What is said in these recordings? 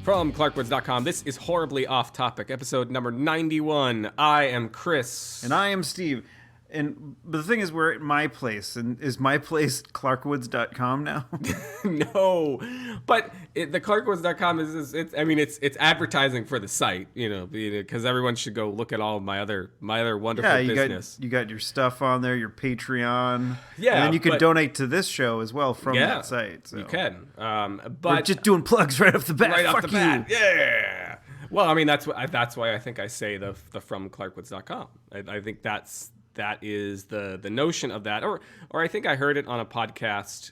From clarkwoods.com, this is Horribly Off Topic, episode number 91. I am Chris. And I am Steve. But the thing is, we're at my place. And is my place clarkwoods.com now? No, but the clarkwoods.com it's advertising for the site, because everyone should go look at all of my other wonderful business. You got your stuff on there, your Patreon. Yeah. And then you can donate to this show as well from that site. So. You can. But we're just doing plugs right off the bat. Right Fuck off the you. bat. Yeah. Well, I mean, that's why I think I say the from clarkwoods.com. I think that is the notion of that, or I think I heard it on a podcast,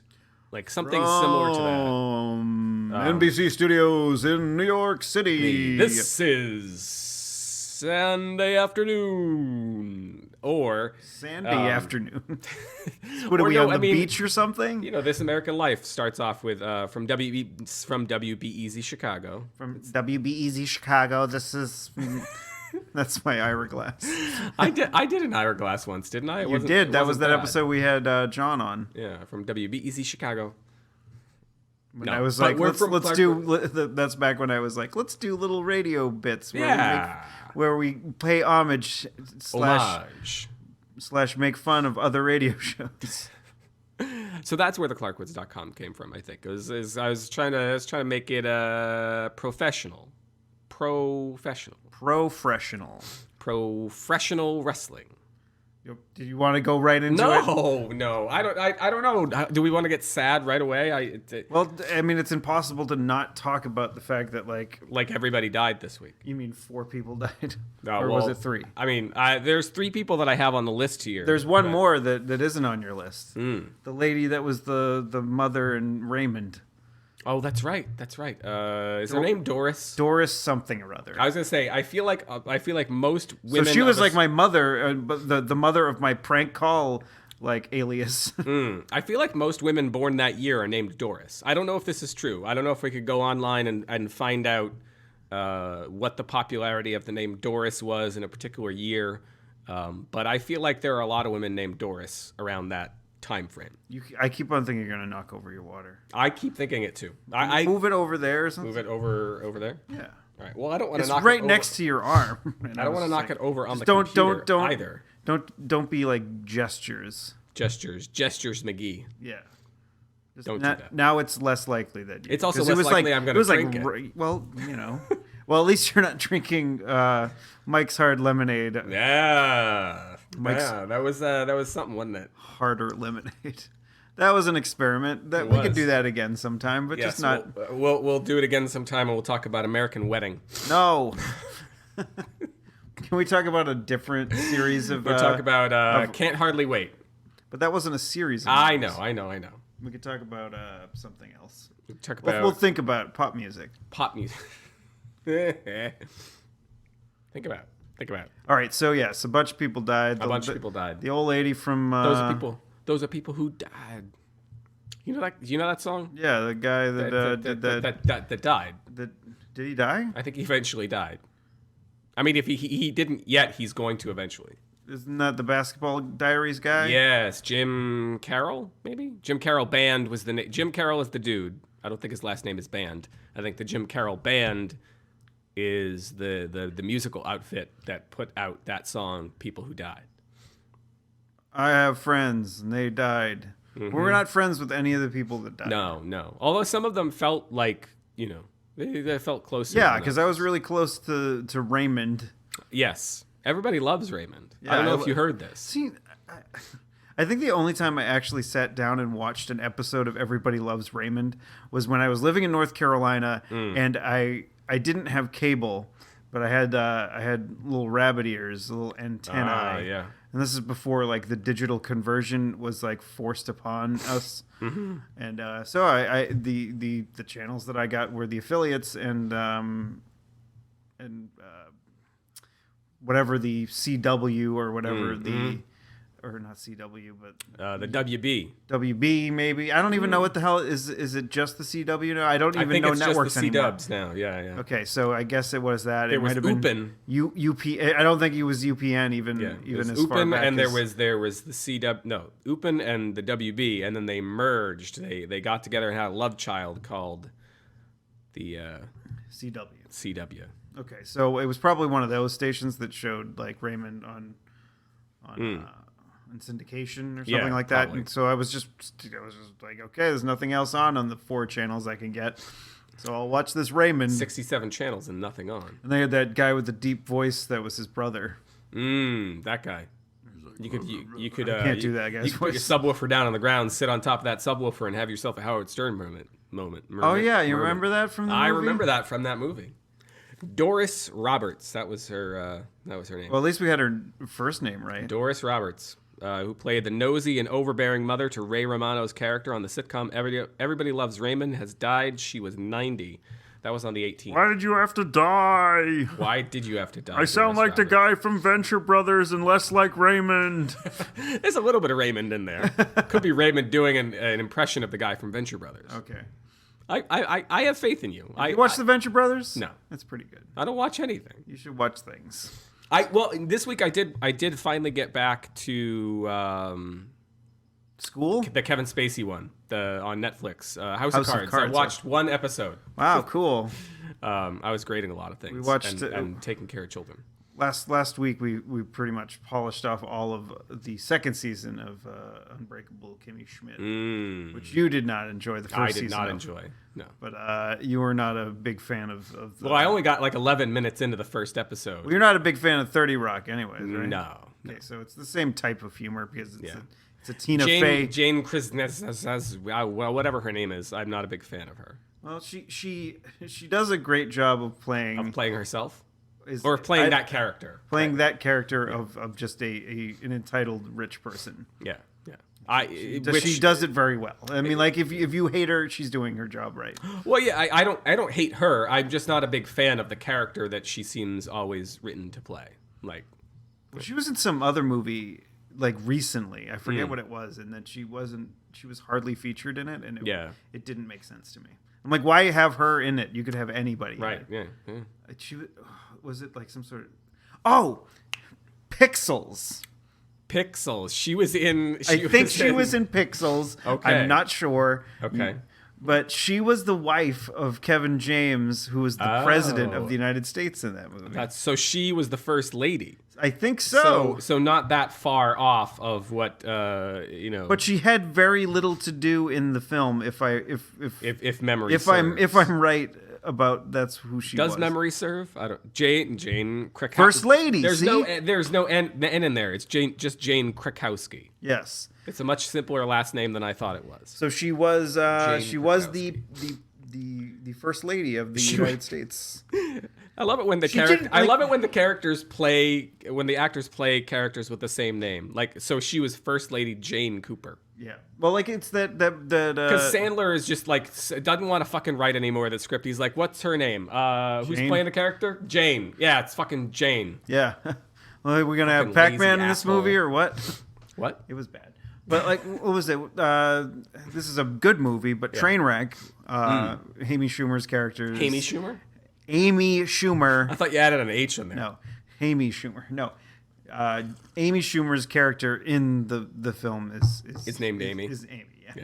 like something similar to that. NBC Studios in New York City. This is Sunday afternoon, or Sandy afternoon. What are we on the beach or something? This American Life starts off with from WBEZ Chicago. From WBEZ Chicago. This is. That's my Ira glass. I did an Ira glass once, didn't I? You did. That was that episode we had John on. Yeah, from WBEZ Chicago. When I was like, let's do. That's back when I was like, let's do little radio bits. Where we pay homage slash make fun of other radio shows. So that's where the clarkwoods.com came from. I think I was trying to make it professional wrestling. Do you want to go right into it? No. I don't know. Do we want to get sad right away? Well, I mean, it's impossible to not talk about the fact that like everybody died this week. You mean 4 people died? Was it 3? I mean, there's 3 people that I have on the list here. There's one more that isn't on your list. The lady that was the mother in Raymond. Oh, that's right. Is her name Doris? Doris something or other. I was gonna say. I feel like most women. So she was like my mother, but the mother of my prank call alias. I feel like most women born that year are named Doris. I don't know if this is true. I don't know if we could go online and find out what the popularity of the name Doris was in a particular year. But I feel like there are a lot of women named Doris around that time frame. I keep on thinking you're gonna knock over your water. I keep thinking it too. I move it over there or something. Move it over there. Yeah. All right. Well, I don't want to knock it right over. next to your arm. I don't want to knock it over on the computer either. Don't be like Gestures McGee. Yeah. Don't do that. Now it's less likely that it's also less likely I'm going to drink it. Well, well, at least you're not drinking Mike's Hard Lemonade. Yeah. That was something, wasn't it? Harder lemonade. That was an experiment. We could do that again sometime, but just not. We'll do it again sometime, and we'll talk about American Wedding. No. Can we talk about a different series of? We'll talk about Can't Hardly Wait. But that wasn't a series. I know. We could talk about something else. We'll think about pop music. Think about it. All right, so yes, a bunch of people died. A bunch of people died. The old lady from Those are people who died. You know that song? Yeah, the guy that died. Did he die? I think he eventually died. I mean, if he didn't yet, he's going to eventually. Isn't that the Basketball Diaries guy? Yes, Jim Carroll, maybe? Jim Carroll Band was the name. Jim Carroll is the dude. I don't think his last name is Band. I think the Jim Carroll Band is the musical outfit that put out that song, People Who Died. I have friends, and they died. Mm-hmm. We're not friends with any of the people that died. No. Although some of them felt like, they felt closer. Yeah, because I was really close to Raymond. Yes. Everybody loves Raymond. Yeah, I don't know if you heard this. See, I think the only time I actually sat down and watched an episode of Everybody Loves Raymond was when I was living in North Carolina, and I didn't have cable, but I had little rabbit ears, little antennae. Yeah. And this is before the digital conversion was forced upon us. Mm-hmm. And so I the channels that I got were the affiliates and whatever the CW or whatever or not CW, but the WB. WB maybe. I don't even know what the hell is. Is it just the CW now? I don't even know networks anymore. Just the C-dubs now. Yeah. Okay, so I guess it was that. It might have been UP. I don't think it was UPN even as far back. And there was the CW. No, UPN and the WB, and then they merged. They got together and had a love child called the CW. CW. Okay, so it was probably one of those stations that showed like Raymond on syndication or something like that. Probably. And so I was just like, okay, there's nothing else on the 4 channels I can get, so I'll watch this Raymond. 67 channels and nothing on. And they had that guy with the deep voice that was his brother. That guy. You could. I can't do that guy's You could put your subwoofer down on the ground, sit on top of that subwoofer, and have yourself a Howard Stern moment. Oh yeah, you remember that from the movie? I remember that from that movie. Doris Roberts. That was her name. Well, at least we had her first name right. Doris Roberts, who played the nosy and overbearing mother to Ray Romano's character on the sitcom Everybody Loves Raymond, has died. She was 90. That was on the 18th. Why did you have to die? Why did you have to die? I sound like the guy from Venture Brothers and less like Raymond. There's a little bit of Raymond in there. Could be Raymond doing an impression of the guy from Venture Brothers. Okay. I have faith in you. You watch the Venture Brothers? No. That's pretty good. I don't watch anything. You should watch things. Well, this week I did finally get back to School? the Kevin Spacey one, on Netflix, House of Cards. I watched one episode. Wow, cool. I was grading a lot of things. We watched and taking care of children. Last week we pretty much polished off all of the second season of Unbreakable Kimmy Schmidt, which you did not enjoy the first season. I did not enjoy. No. But you were not a big fan of the... Well, I only got like 11 minutes into the first episode. Well, you're not a big fan of 30 Rock anyways, right? No. Okay, so it's the same type of humor because it's a Tina Fey. Jane Krasnes, well, whatever her name is, I'm not a big fan of her. Well, she does a great job of playing... Of playing herself? Or playing that character. Playing that character of just an entitled rich person. Yeah. She does it very well. I mean, like if you hate her, she's doing her job right. Well, yeah, I don't hate her. I'm just not a big fan of the character that she seems always written to play. Like, she was in some other movie like recently. I forget what it was, and then she was hardly featured in it, and it didn't make sense to me. I'm like, why have her in it? You could have anybody. Right? Yeah. She was it like some sort of Pixels. Pixels. She was in. I think she was in Pixels. Okay. I'm not sure. Okay. But she was the wife of Kevin James, who was the president of the United States in that movie. So she was the first lady. I think so. So not that far off of what But she had very little to do in the film. If memory serves. if I'm right about that's who she was. Does memory serve? I don't. Jane Krakowski. First lady. There's no N in there. It's Jane Krakowski. Yes. It's a much simpler last name than I thought it was. So she was the first lady of the United States. I love it when the actors play characters with the same name. Like, so she was First Lady Jane Cooper. Yeah. Well, like it's that because Sandler is just like doesn't want to fucking write anymore the script. He's like, what's her name? Who's playing the character? Jane. Yeah, it's fucking Jane. Yeah. Well, we're gonna have Pac-Man in this movie or what? What? It was bad. But like, what was it? This is a good movie, but Trainwreck. Amy Schumer's character. Amy Schumer. Amy Schumer. I thought you added an H in there. No, Amy Schumer. No, Amy Schumer's character in the film is named Amy. Is Amy? Yeah.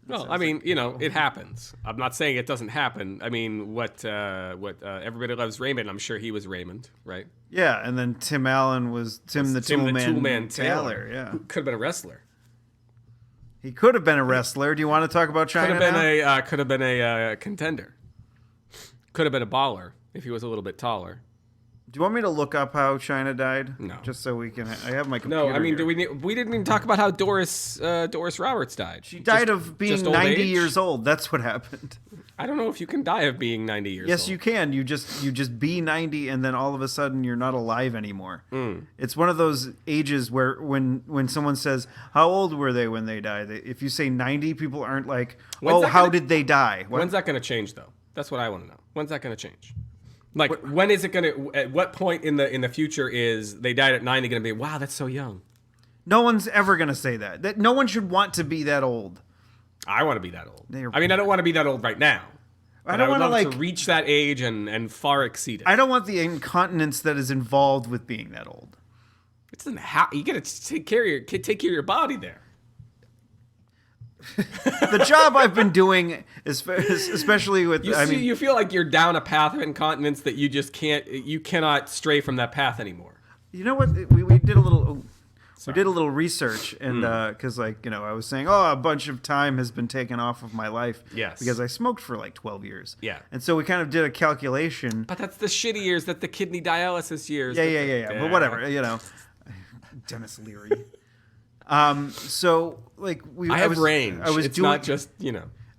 Well, I mean, it happens. I'm not saying it doesn't happen. I mean, what Everybody Loves Raymond. I'm sure he was Raymond, right? Yeah, and then Tim Allen was Tim the Toolman Taylor. Yeah, could have been a wrestler. He could have been a wrestler. Do you want to talk about Chyna? Could have been a contender. Could have been a baller if he was a little bit taller. Do you want me to look up how Chyna died? No. Just so we can. I have my computer. No, I mean, here. we didn't even talk about how Doris Roberts died. She died of being 90 years old. That's what happened. I don't know if you can die of being 90 years old. Yes, you can. You just be 90, and then all of a sudden you're not alive anymore. It's one of those ages where when someone says, how old were they when they died? If you say 90, people aren't like, how did they die? When's that going to change, though? That's what I want to know. When's that going to change? Like, when is it going to? At what point in the future is they died at 90 going to be? Wow, that's so young. No one's ever going to say that. That no one should want to be that old. I want to be that old. I mean, I don't want to be that old right now. I don't want to reach that age and far exceed it. I don't want the incontinence that is involved with being that old. It doesn't you got to take care of your body there. The job I've been doing especially with. You feel like you're down a path of incontinence that you cannot stray from that path anymore. You know what? We did a little. We did a little research, and because I was saying, a bunch of time has been taken off of my life. Yes. Because I smoked for like 12 years. Yeah. And so we kind of did a calculation. But that's the shitty years, that the kidney dialysis years. Yeah. But whatever, Dennis Leary. So like I have range. It's not just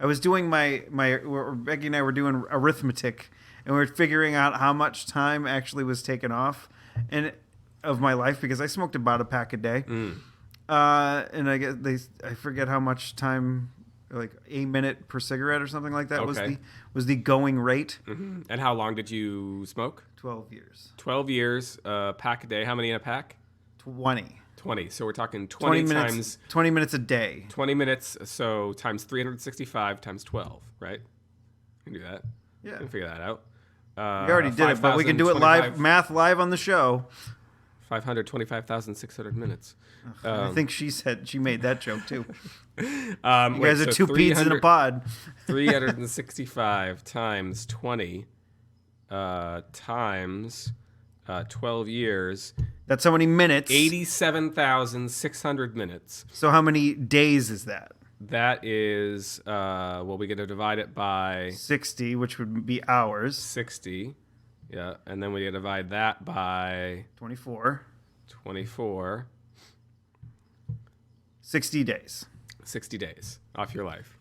I was doing my Becky and I were doing arithmetic, and we were figuring out how much time actually was taken off, of my life, because I smoked about a pack a day. And I guess I forget how much time, like a minute per cigarette or something like that was the going rate. Mm-hmm. And how long did you smoke? 12 years. 12 years, pack a day. How many in a pack? 20. 20. So we're talking 20 minutes, times 20 minutes a day. 20 minutes, so times 365 times 12, right? You can do that. Yeah. You can figure that out. We already did it, but we can do it live on the show. 525,600 minutes. I think she made that joke too. You guys are two peas in a pod. 365 times 20 times 12 years. That's how many minutes? 87,600 minutes. So how many days is that? That is, we're going to divide it by 60, which would be hours. 60. Yeah, and then we divide that by 24. 60 days. 60 days off your life.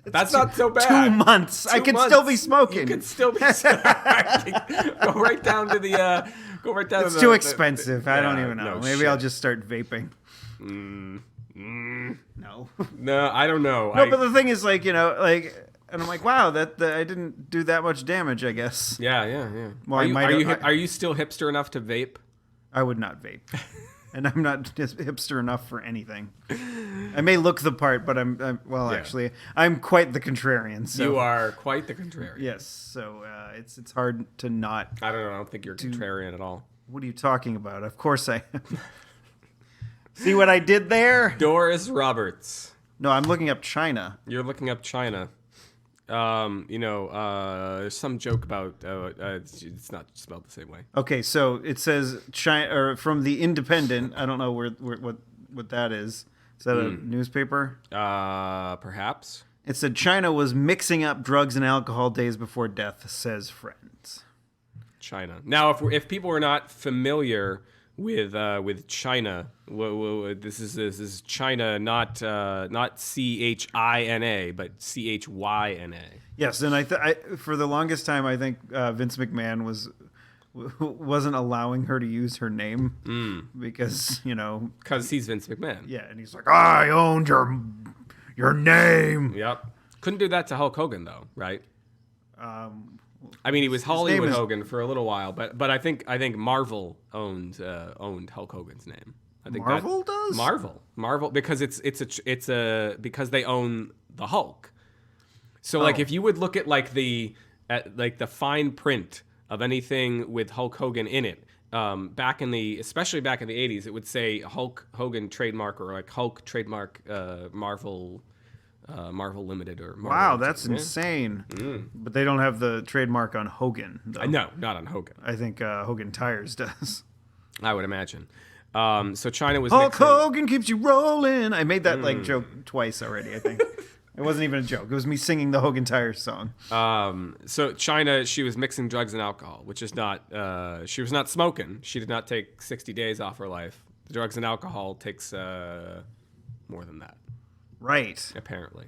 That's not so bad. 2 months. I can still be smoking. You can still be smoking. Go right down to the. It's too expensive. I don't even know. Maybe I'll just start vaping. No. No, I don't know. No, but the thing is, and I'm like, wow, that I didn't do that much damage, I guess. Yeah. Well, are you still hipster enough to vape? I would not vape. And I'm not just hipster enough for anything. I may look the part, but actually, I'm quite the contrarian. So. You are quite the contrarian. Yes, so it's hard to not. I don't know. I don't think you're contrarian at all. What are you talking about? Of course I am. See what I did there? Doris Roberts. No, I'm looking up Chyna. You're looking up Chyna. There's some joke about it's not spelled the same way. Okay, so it says Chyna, or from the Independent. I don't know what that is. Is that a newspaper? Perhaps. It said Chyna was mixing up drugs and alcohol days before death, says friends. Chyna. Now, if people are not familiar with Chyna, this is Chyna, not China, but Chyna. Yes, and I for the longest time I think Vince McMahon wasn't allowing her to use her name because he's Vince McMahon. Yeah, and he's like, I owned your name. Yep. Couldn't do that to Hulk Hogan though, right? I mean, he was Hollywood Hogan for a little while, but I think Marvel owned Hulk Hogan's name. I think Marvel does? Marvel, because it's because they own the Hulk. So like if you would look at the fine print of anything with Hulk Hogan in it, especially back in the 80s, it would say Hulk Hogan trademark or like Hulk trademark Marvel Limited or Marvel. Wow, that's insane. But they don't have the trademark on Hogan, though. No, not on Hogan. I think Hogan Tires does. I would imagine. So Chyna was Hulk Hogan keeps you rolling. I made that joke twice already, I think. It wasn't even a joke. It was me singing the Hogan Tires song. So Chyna, she was mixing drugs and alcohol, which is not, she was not smoking. She did not take 60 days off her life. The drugs and alcohol takes more than that. Right. Apparently.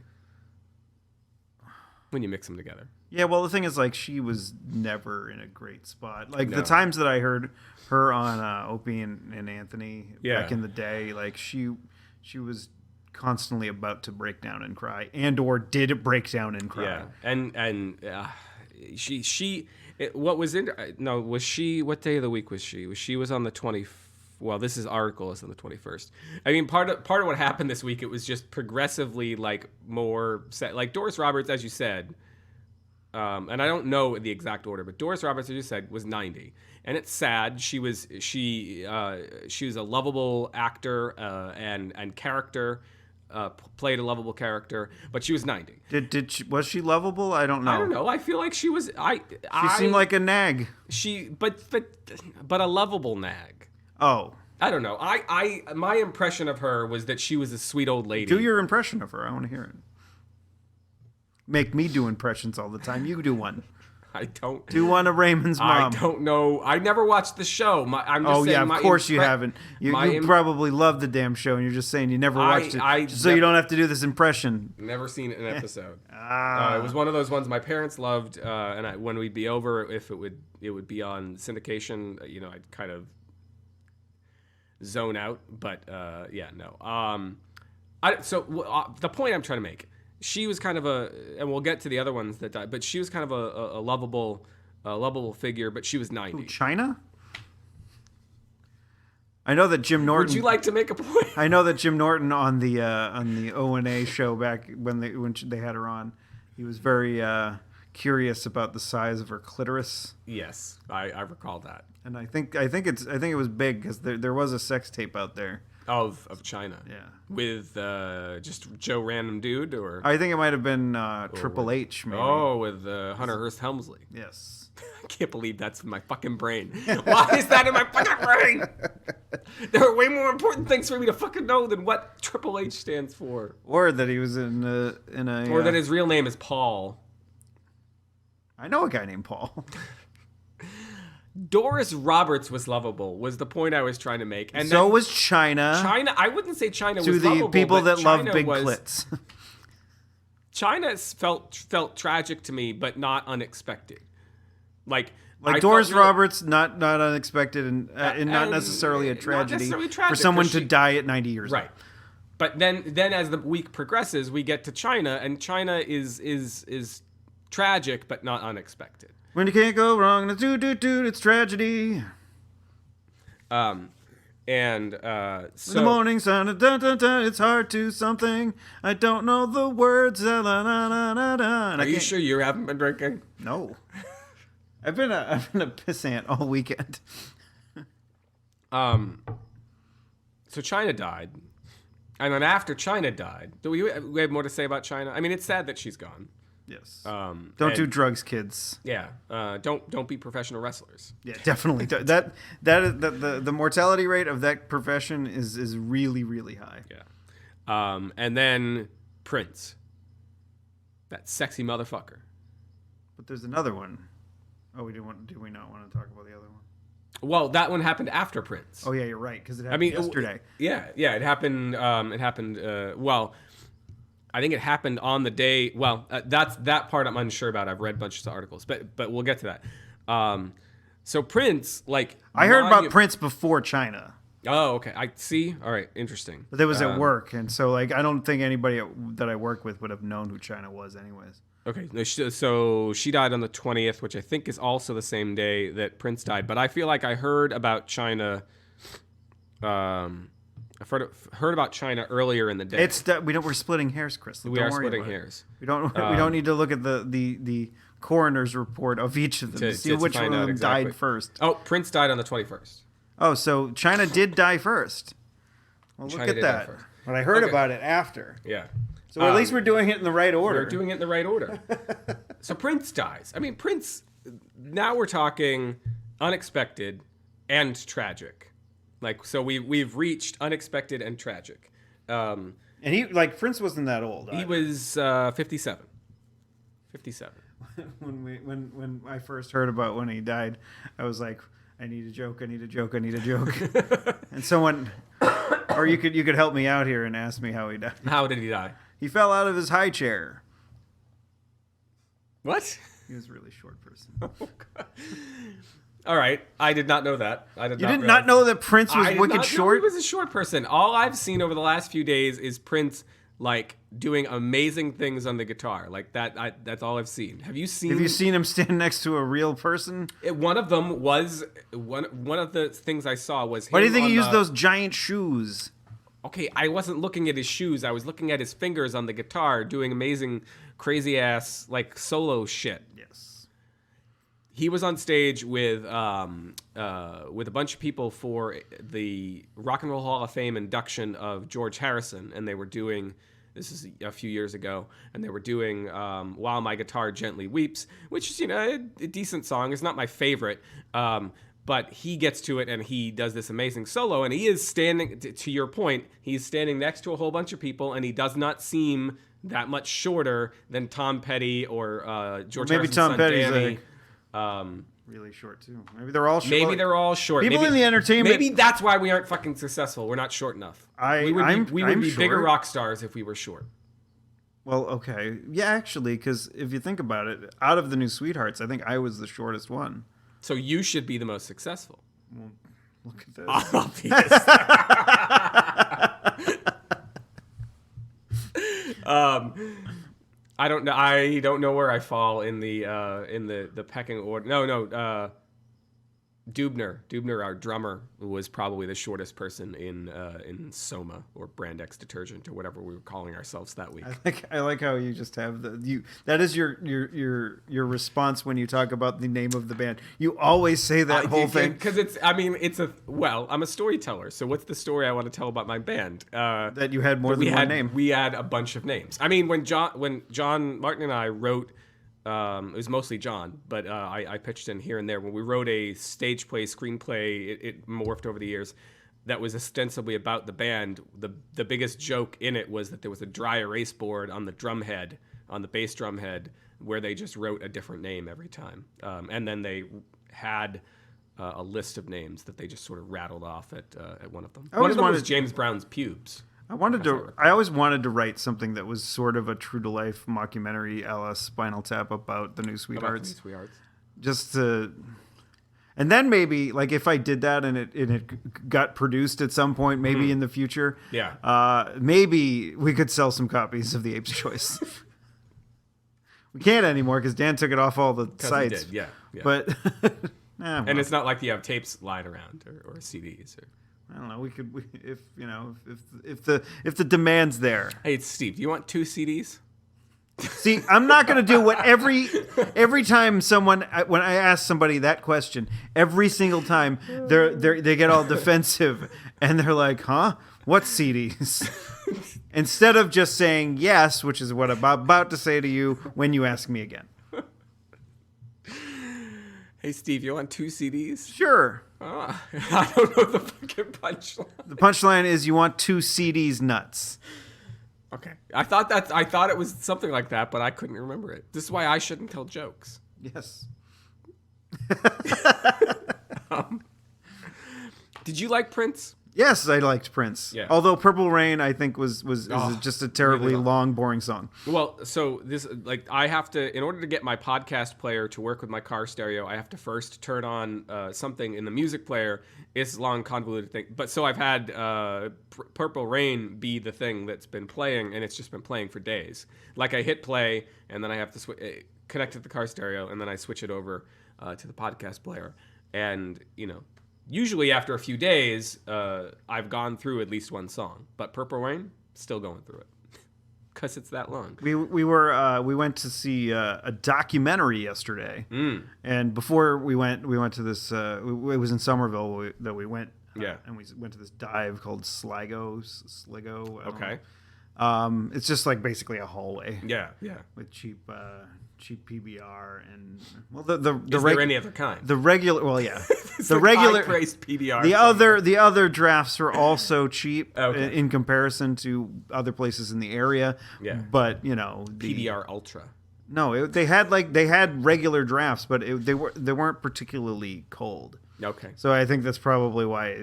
When you mix them together. Yeah, well, the thing is, she was never in a great spot. The times that I heard her on Opie and Anthony back in the day, she was constantly about to break down and cry, or did break down and cry. Yeah, and what day of the week was she? She was on the 20th. Well, this article is on the 21st. I mean, part of what happened this week, it was just progressively more set. Like Doris Roberts, as you said, and I don't know the exact order, but Doris Roberts, as you said, was 90, and it's sad. She was a lovable actor and character. played a lovable character, but she was 90. Was she lovable? I don't know. I don't know. I feel like she was. She seemed like a nag. But a lovable nag. Oh. I don't know. My impression of her was that she was a sweet old lady. Do your impression of her. I want to hear it. Make me do impressions all the time. You do one. I don't. Do one of Raymond's mom. I don't know. I never watched the show. Of course you haven't. You probably love the damn show, and you're just saying you never watched it, so you don't have to do this impression. Never seen an episode. It was one of those ones my parents loved, and when we'd be over, if it would be on syndication, I'd kind of zone out. But no. The point I'm trying to make. She was kind of and we'll get to the other ones that died, but she was kind of a lovable figure, but she was 90. Chyna? I know that Jim Norton. Would you like to make a point? I know that Jim Norton on the O&A show back when they had her on, he was very curious about the size of her clitoris. Yes, I recall that. And I think it was big because there was a sex tape out there. Of Chyna. Yeah. With just Joe Random Dude, or I think it might have been Triple H, maybe. Oh, with Hunter Hearst Helmsley. Yes. I can't believe that's in my fucking brain. Why is that in my fucking brain? There are way more important things for me to fucking know than what Triple H stands for. Or that he was in a. Or that his real name is Paul. I know a guy named Paul. Doris Roberts was lovable, was the point I was trying to make. And so was Chyna. I wouldn't say Chyna was lovable. To the people that love big clits. Chyna felt tragic to me, but not unexpected. Like Doris Roberts, not unexpected and not necessarily a tragedy for someone to die at 90 years old. Right. But then as the week progresses, we get to Chyna, and Chyna is tragic, but not unexpected. When you can't go wrong, it's tragedy. So in the morning sun, it's hard to something. I don't know the words. Are you sure you haven't been drinking? No, I've been a pissant all weekend. So Chyna died, and then after Chyna died, do we have more to say about Chyna? I mean, it's sad that she's gone. Yes. Don't do drugs, kids. Yeah. Don't be professional wrestlers. Yeah, definitely. That is the mortality rate of that profession is really, really high. Yeah. And then Prince, that sexy motherfucker. But there's another one. Oh, do we not want to talk about the other one? Well, that one happened after Prince. Oh yeah, you're right, because it happened yesterday. Yeah, it happened. Well, I think it happened on the day. Well, that part I'm unsure about. I've read bunches of articles, but we'll get to that. So Prince, I heard about Prince before Chyna. Oh, okay. I see. All right, interesting. But that was at work, and so I don't think anybody that I work with would have known who Chyna was, anyways. Okay, so she died on the 20th, which I think is also the same day that Prince died. But I feel like I heard about Chyna. I've heard about Chyna earlier in the day. We're splitting hairs, Chris. We are splitting hairs. We don't need to look at the coroner's report of each of them to see which one of them died first. Oh, Prince died on the 21st. Oh, so Chyna did die first. Well, look at that. But I heard about it after. Yeah. So at least we're doing it in the right order. We're doing it in the right order. So Prince dies. I mean, Prince. Now we're talking unexpected and tragic. So we've reached unexpected and tragic. And he Prince wasn't that old. He was 57. 57. When I first heard about when he died, I was like, I need a joke. And someone, or you could help me out here and ask me how he died. How did he die? He fell out of his high chair. What? He was a really short person. Oh, God. All right, I did not know that. You did not know that Prince was wicked short? He was a short person. All I've seen over the last few days is Prince doing amazing things on the guitar. That's all I've seen. Have you seen him stand next to a real person? One of them was one of the things I saw was him. Why do you think he used those giant shoes? Okay, I wasn't looking at his shoes. I was looking at his fingers on the guitar doing amazing, crazy ass solo shit. Yes. he was on stage with a bunch of people for the Rock and Roll Hall of Fame induction of George Harrison, and they were doing. This is a few years ago, and they were doing "While My Guitar Gently Weeps," which is a decent song. It's not my favorite, but he gets to it and he does this amazing solo, and he is standing. To your point, he's standing next to a whole bunch of people, and he does not seem that much shorter than Tom Petty or George Harrison's son, Danny. Really short too. Maybe they're all short. Maybe they're all short. People in the entertainment. Maybe that's why we aren't fucking successful. We're not short enough. We would be bigger rock stars if we were short. Well, okay, yeah, actually, because if you think about it, out of the New Sweethearts, I think I was the shortest one. So you should be the most successful. Well, look at this. I don't know. I don't know where I fall in the pecking order. No. Dubner, our drummer, was probably the shortest person in Soma or Brand X Detergent or whatever we were calling ourselves that week. I like how you just have that is your response when you talk about the name of the band. You always say that whole thing because I'm a storyteller. So what's the story I want to tell about my band? That you had more than one name. We had a bunch of names. I mean, when John Martin and I wrote. It was mostly John, but I pitched in here and there. When we wrote a stage play, screenplay, it morphed over the years, that was ostensibly about the band. The biggest joke in it was that there was a dry erase board on the drum head, on the bass drum head, where they just wrote a different name every time. And then they had a list of names that they just sort of rattled off at one of them. One of them was James Brown's pubes. I always wanted to write something that was sort of a true to life mockumentary, a la Spinal Tap, about the New Sweethearts. Just to, and then maybe like if I did that and it got produced at some point, maybe in the future, maybe we could sell some copies of The Ape's Choice. We can't anymore because Dan took it off all the sites. He did, yeah. But and it's not like you have tapes lying around or CDs or. I don't know. If the demand's there. Hey, Steve, do you want 2 CDs? See, I'm not going to do what every time when I ask somebody that question, every single time they get all defensive and they're like, "Huh? What CDs?" Instead of just saying yes, which is what I'm about to say to you when you ask me again. Hey, Steve, you want 2 CDs? Sure. I don't know the fucking punchline. The punchline is you want 2 CDs nuts. Okay. I thought it was something like that, but I couldn't remember it. This is why I shouldn't tell jokes. Yes. Did you like Prince? Yes, I liked Prince. Yeah. Although Purple Rain, I think was just a terribly really long, boring song. Well, so this I have to, in order to get my podcast player to work with my car stereo, I have to first turn on something in the music player. It's a long, convoluted thing. But so I've had Purple Rain be the thing that's been playing, and it's just been playing for days. Like I hit play, and then I have to connect it to the car stereo, and then I switch it over to the podcast player, and usually after a few days, I've gone through at least one song. But Purple Rain, still going through it. Because it's that long. We went to see a documentary yesterday. And before we went to this, it was in Somerville that we went. And we went to this dive called Sligo. Okay. It's just like basically a hallway. Yeah. With cheap PBR and Is there any other kind? The regular, well, yeah, the regular high-priced PBR. The other drafts are also cheap in comparison to other places in the area. Yeah, but PBR Ultra. No, they had regular drafts, but they weren't particularly cold. Okay, so I think that's probably why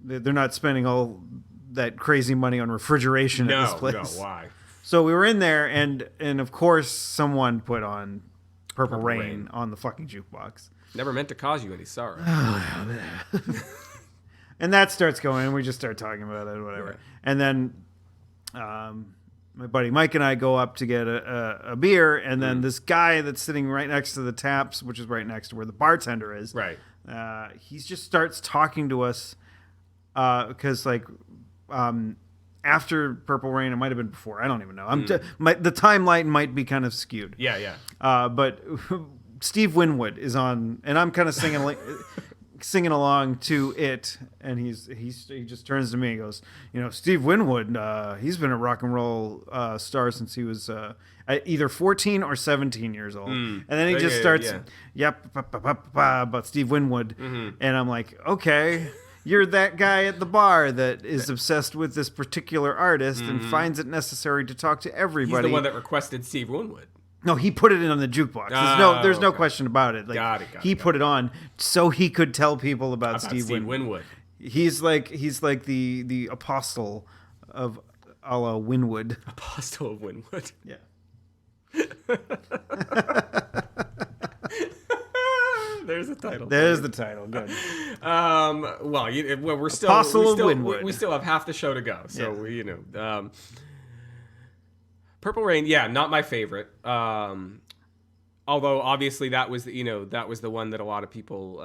they're not spending all that crazy money on refrigeration at this place. No, why? So we were in there, and of course, someone put on Purple Rain on the fucking jukebox. Never meant to cause you any sorrow. And that starts going, and we just start talking about it, whatever. Yeah. And then my buddy Mike and I go up to get a beer, and then this guy that's sitting right next to the taps, which is right next to where the bartender is, right? He just starts talking to us because, after Purple Rain, it might have been before. I don't even know. The timeline might be kind of skewed. Yeah. But Steve Winwood is on, and I'm kind of singing along to it, and he just turns to me and goes, Steve Winwood, he's been a rock and roll star since he was either 14 or 17 years old. And then he just starts about Steve Winwood, and I'm like, okay, you're that guy at the bar that is obsessed with this particular artist and finds it necessary to talk to everybody. He's the one that requested Steve Winwood. No, he put it in on the jukebox. There's no question about it. Like, got he put it on so he could tell people about Steve Winwood. He's like the apostle of a la Winwood. Apostle of Winwood. Yeah. There's the title. There's the title. Good. We're still Apostle of Winwood. We still have half the show to go. So Purple Rain, not my favorite. Although obviously that was the one that a lot of people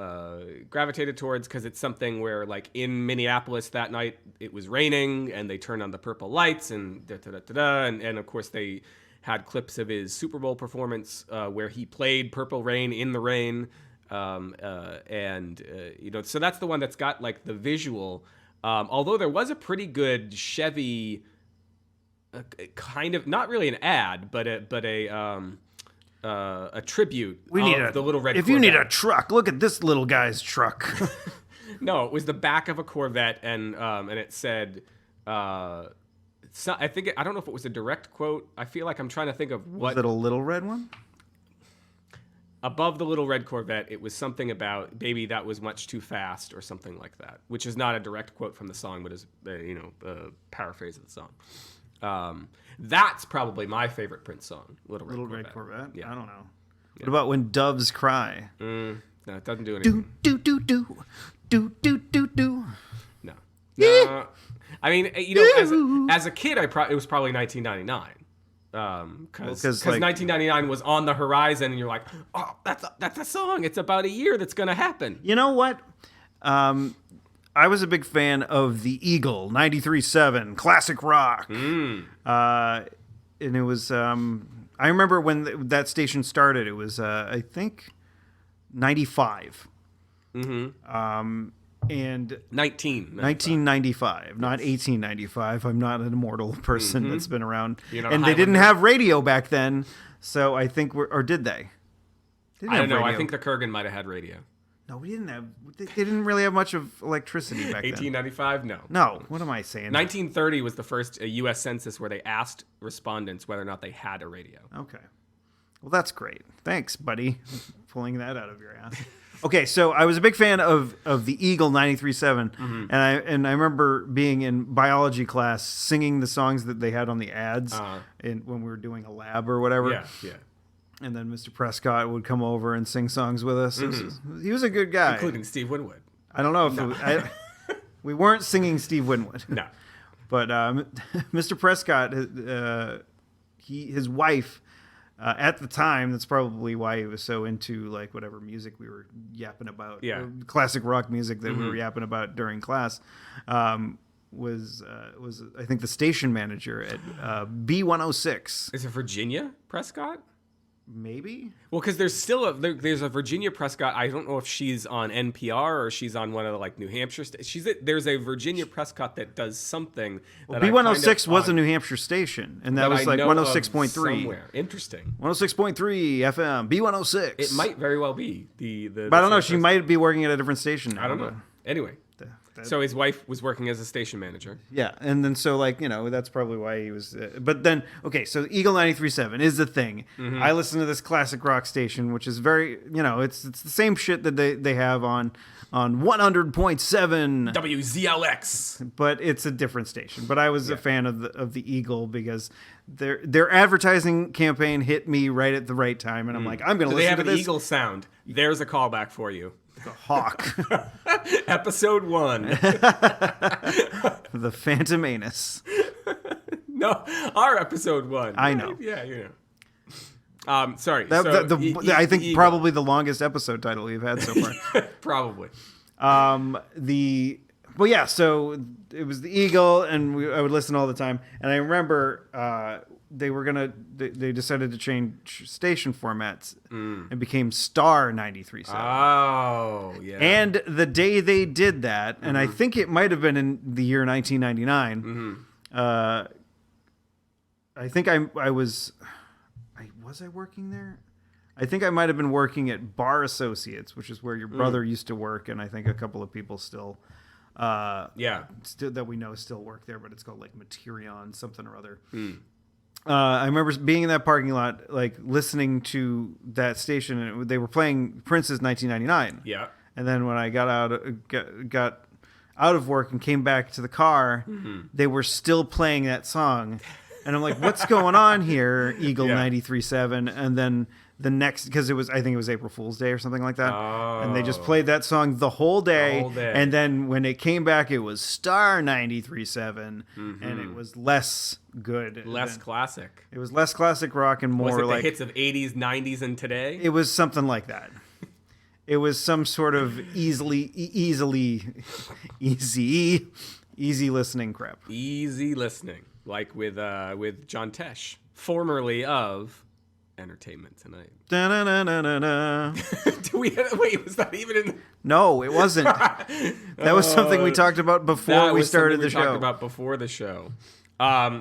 gravitated towards because it's something where like in Minneapolis that night it was raining and they turned on the purple lights and and of course they had clips of his Super Bowl performance where he played Purple Rain in the rain. So that's the one that's got like the visual. Although there was a pretty good Chevy, kind of not really an ad, but a tribute. We need the little red. If Corvette. you need a truck, look at this little guy's truck. No, it was the back of a Corvette, and it said. I think I don't know if it was a direct quote. I feel like I'm trying to think of what. Was it a little red one? Above the little red Corvette, it was something about "baby, that was much too fast" or something like that, which is not a direct quote from the song, but is a paraphrase of the song. That's probably my favorite Prince song, Little Red Corvette. Yeah. I don't know. Yeah. What about When Doves Cry? No, it doesn't do anything. Do do do do do do do. No. I mean, as a kid, it was probably 1999. Because 1999 was on the horizon, and you're like, oh, that's a song. It's about a year that's going to happen. You know what? I was a big fan of the Eagle 93.7 classic rock. And it was I remember when that station started. It was I think 95. And 1995, not 1895. I'm not an immortal person that's been around. And they didn't have radio back then, so I think or did they? I don't know. Radio. I think the Kurgan might have had radio. No, we didn't have. They didn't really have much of electricity back then. 1895, no. No, what am I saying? 1930 was the first U.S. census where they asked respondents whether or not they had a radio. Okay, well that's great. Thanks, buddy, pulling that out of your ass. Okay, so I was a big fan of the Eagle 93.7, and I remember being in biology class singing the songs that they had on the ads when we were doing a lab or whatever. Yeah. And then Mr. Prescott would come over and sing songs with us. He was a good guy. Including Steve Winwood. I don't know if we weren't singing Steve Winwood. No. But Mr. Prescott, his wife, at the time, that's probably why he was so into like whatever music we were yapping about. Yeah. Classic rock music that we were yapping about during class. Was I think the station manager at B106. Is it Virginia Prescott? Maybe. Well, because there's a Virginia Prescott. I don't know if she's on NPR or she's on one of the like New Hampshire. There's a Virginia Prescott that does something. Well, B106 was a New Hampshire station, and that was like 106.3. Somewhere. Interesting. 106.3 FM. B106. It might very well be the. But I don't know. She might be working at a different station now. I don't know. Anyway. So his wife was working as a station manager. Yeah, and then so like that's probably why he was. But then so Eagle 93.7 is the thing. I listen to this classic rock station, which is very it's the same shit that they have on 100.7 WZLX. But it's a different station. But I was a fan of the Eagle because their advertising campaign hit me right at the right time, and I'm like, I'm going to listen to this. They have an Eagle sound. There's a callback for you. The Hawk. Episode 1. The Phantom Anus. No, our episode 1. I know. Yeah, sorry. I think probably the longest episode title we've had so far. Probably. So it was the Eagle, and I would listen all the time. And I remember they decided to change station formats and became Star 93.7. Oh, yeah. And the day they did that, and I think it might have been in the year 1999. I think I was I working there? I think I might have been working at Bar Associates, which is where your brother used to work, and I think a couple of people still that we know still work there, but it's called like Materion something or other. I remember being in that parking lot, like listening to that station, and they were playing Prince's 1999. Yeah. And then when I got out of work and came back to the car, they were still playing that song, and I'm like, "What's going on here, Eagle 93.7?" And then the next, because I think it was April Fool's Day or something like that, and they just played that song the whole day. And then when it came back, it was Star 93.7, and it was less good, less classic. It was less classic rock and more was it like the hits of 80s, 90s, and today. It was something like that. It was some sort of easy listening crap. Easy listening, like with John Tesh, formerly of Entertainment Tonight. Da-na-na-na-na-na. Wait, was that even in? No, it wasn't. That was something we talked about before we started the show. Talked about before the show.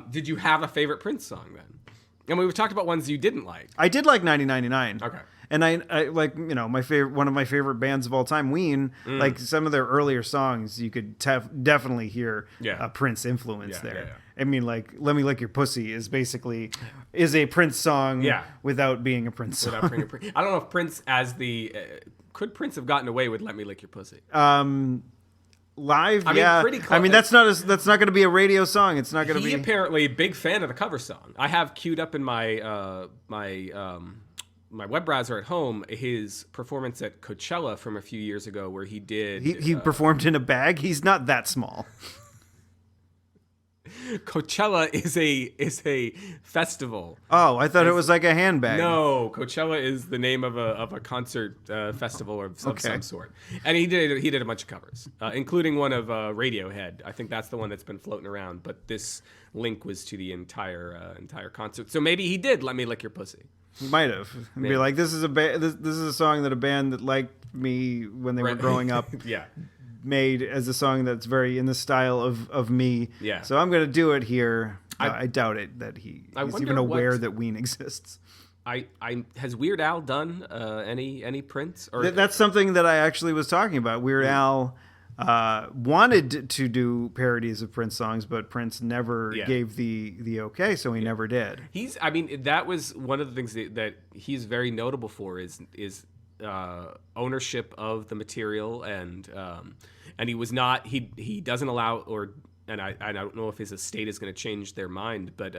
Did you have a favorite Prince song then? And we've talked about ones you didn't like. I did like 9099. Okay. And I like, one of my favorite bands of all time, Ween, like some of their earlier songs, you could definitely hear a Prince influence there. Yeah. I mean, like, Let Me Lick Your Pussy is a Prince song without being a Prince song. I don't know if Prince could Prince have gotten away with Let Me Lick Your Pussy? Live, pretty close. I mean, that's not going to be a radio song. It's not going to be. He apparently a big fan of the cover song. I have queued up in my my web browser at home his performance at Coachella from a few years ago, where he did. He performed in a bag. He's not that small. Coachella is a festival. Oh, I thought it was like a handbag. No, Coachella is the name of a concert festival of some sort. And he did a bunch of covers, including one of Radiohead. I think that's the one that's been floating around. But this link was to the entire concert. So maybe he did Let Me Lick Your Pussy. He might have. Maybe. Be like, this is a song that a band that liked me when they were growing up. Made as a song that's very in the style of me. Yeah. So I'm going to do it here. I doubt it that he's even aware that Ween exists. Has Weird Al done any Prince? Or that's something that I actually was talking about. Weird Al wanted to do parodies of Prince songs, but Prince never gave the okay, so he never did. That was one of the things that he's very notable for is ownership of the material, and he was not he doesn't allow, and I don't know if his estate is going to change their mind, but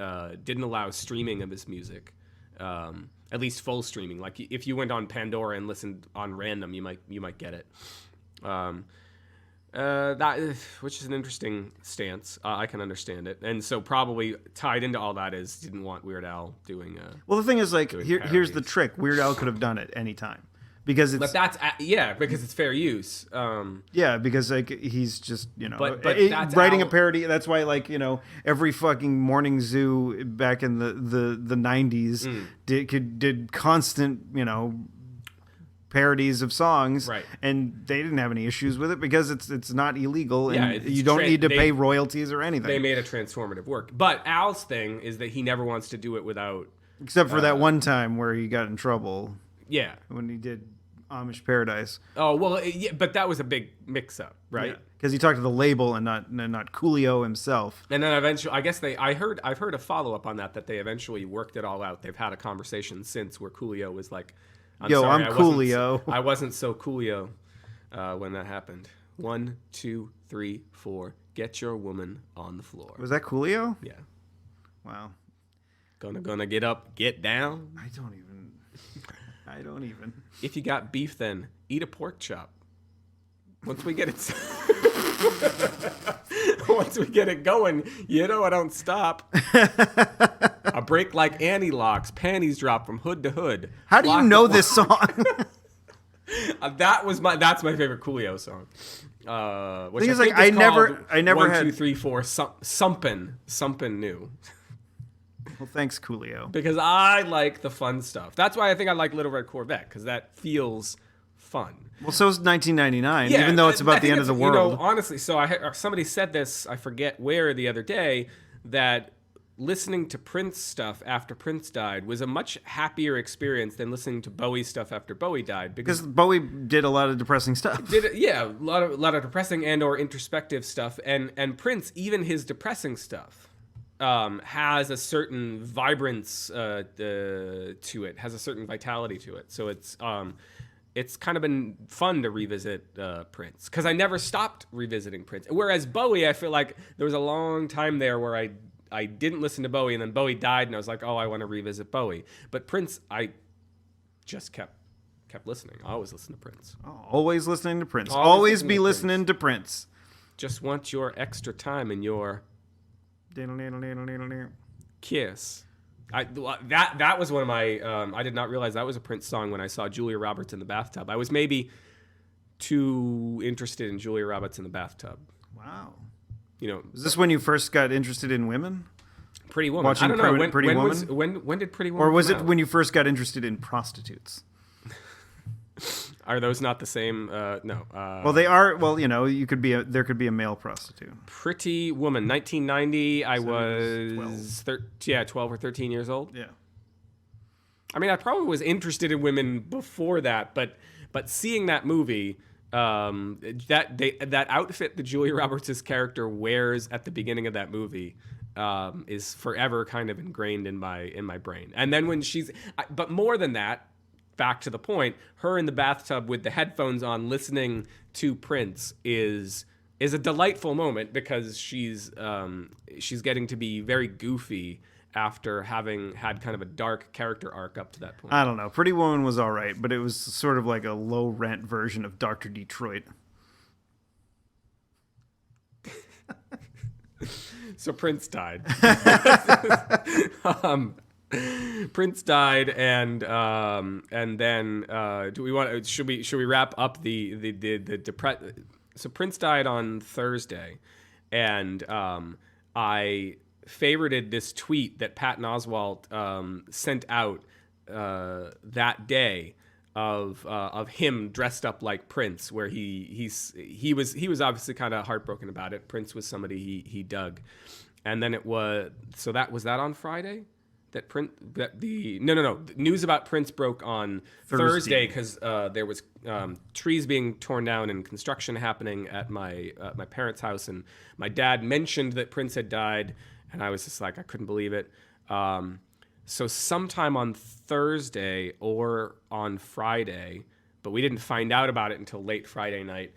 didn't allow streaming of his music, at least full streaming. Like if you went on Pandora and listened on random, you might get it. Which is an interesting stance. I can understand it, and so probably tied into all that is didn't want Weird Al doing. Well, the thing is, like, here's the trick: Weird Al could have done it anytime. Because it's because it's fair use. Because like he's just but writing a parody. That's why every fucking morning zoo back in the 90s did constant parodies of songs, right? And they didn't have any issues with it because it's not illegal and you don't need to pay royalties or anything. They made a transformative work. But Al's thing is that he never wants to do it without, except for that one time where he got in trouble. Yeah, when he did Amish Paradise. Oh well, but that was a big mix-up, right? Because he talked to the label and not Coolio himself. And then eventually, I guess I've heard a follow-up on that they eventually worked it all out. They've had a conversation since where Coolio was like, I'm Coolio. I wasn't so Coolio when that happened. 1, 2, 3, 4. Get your woman on the floor. Was that Coolio? Yeah. Wow. Gonna get up, get down. I don't even. If you got beef, then eat a pork chop. Once we get it going, I don't stop. I break like Annie locks, panties drop from hood to hood. How do you know this song? That's my favorite Coolio song. Which I never 1, had 2, 3, 4 something new. Well, thanks, Coolio. Because I like the fun stuff. That's why I think I like Little Red Corvette, because that feels fun. Well, so is 1999, Yeah, even though it's I about the think end of the it's, world. Honestly, so somebody said this, I forget where, the other day, that listening to Prince stuff after Prince died was a much happier experience than listening to Bowie stuff after Bowie died. Because Bowie did a lot of depressing stuff. A lot of depressing and or introspective stuff, and Prince, even his depressing stuff, has a certain vibrance to it, has a certain vitality to it. So it's kind of been fun to revisit Prince, because I never stopped revisiting Prince. Whereas Bowie, I feel like there was a long time there where I didn't listen to Bowie, and then Bowie died, and I was like, oh, I want to revisit Bowie. But Prince, I just kept listening. I always listen to Prince. Always listening to Prince. Always Always listening be to listening to Prince. Just want your extra time and your kiss. That was one of my. I did not realize that was a Prince song when I saw Julia Roberts in the bathtub. I was maybe too interested in Julia Roberts in the bathtub. Wow. Is Is this when you first got interested in women? Pretty Woman? Watching I don't know. Pretty Woman? When did Pretty Woman? Or was come it out? when you first got interested in prostitutes? Are those not the same? No. Well, they are. Well, there could be a male prostitute. Pretty Woman, 1990. I So was 12 or 13 years old. Yeah. I mean, I probably was interested in women before that, but seeing that movie, that outfit that Julia Roberts' character wears at the beginning of that movie is forever kind of ingrained in my brain. And then when but more than that, back to the point, her in the bathtub with the headphones on, listening to Prince is a delightful moment, because she's getting to be very goofy after having had kind of a dark character arc up to that point. I don't know. Pretty Woman was all right, but it was sort of like a low rent version of Dr. Detroit. So Prince died. Prince died, and then should we wrap up so Prince died on Thursday, and I favorited this tweet that Patton Oswalt sent out that day of him dressed up like Prince, where he was obviously kind of heartbroken about it. Prince was somebody he dug, and then that was on Friday. The news about Prince broke on Thursday, because there was trees being torn down and construction happening at my parents' house, and my dad mentioned that Prince had died, and I was just like, I couldn't believe it. So sometime on Thursday or on Friday, but we didn't find out about it until late Friday night,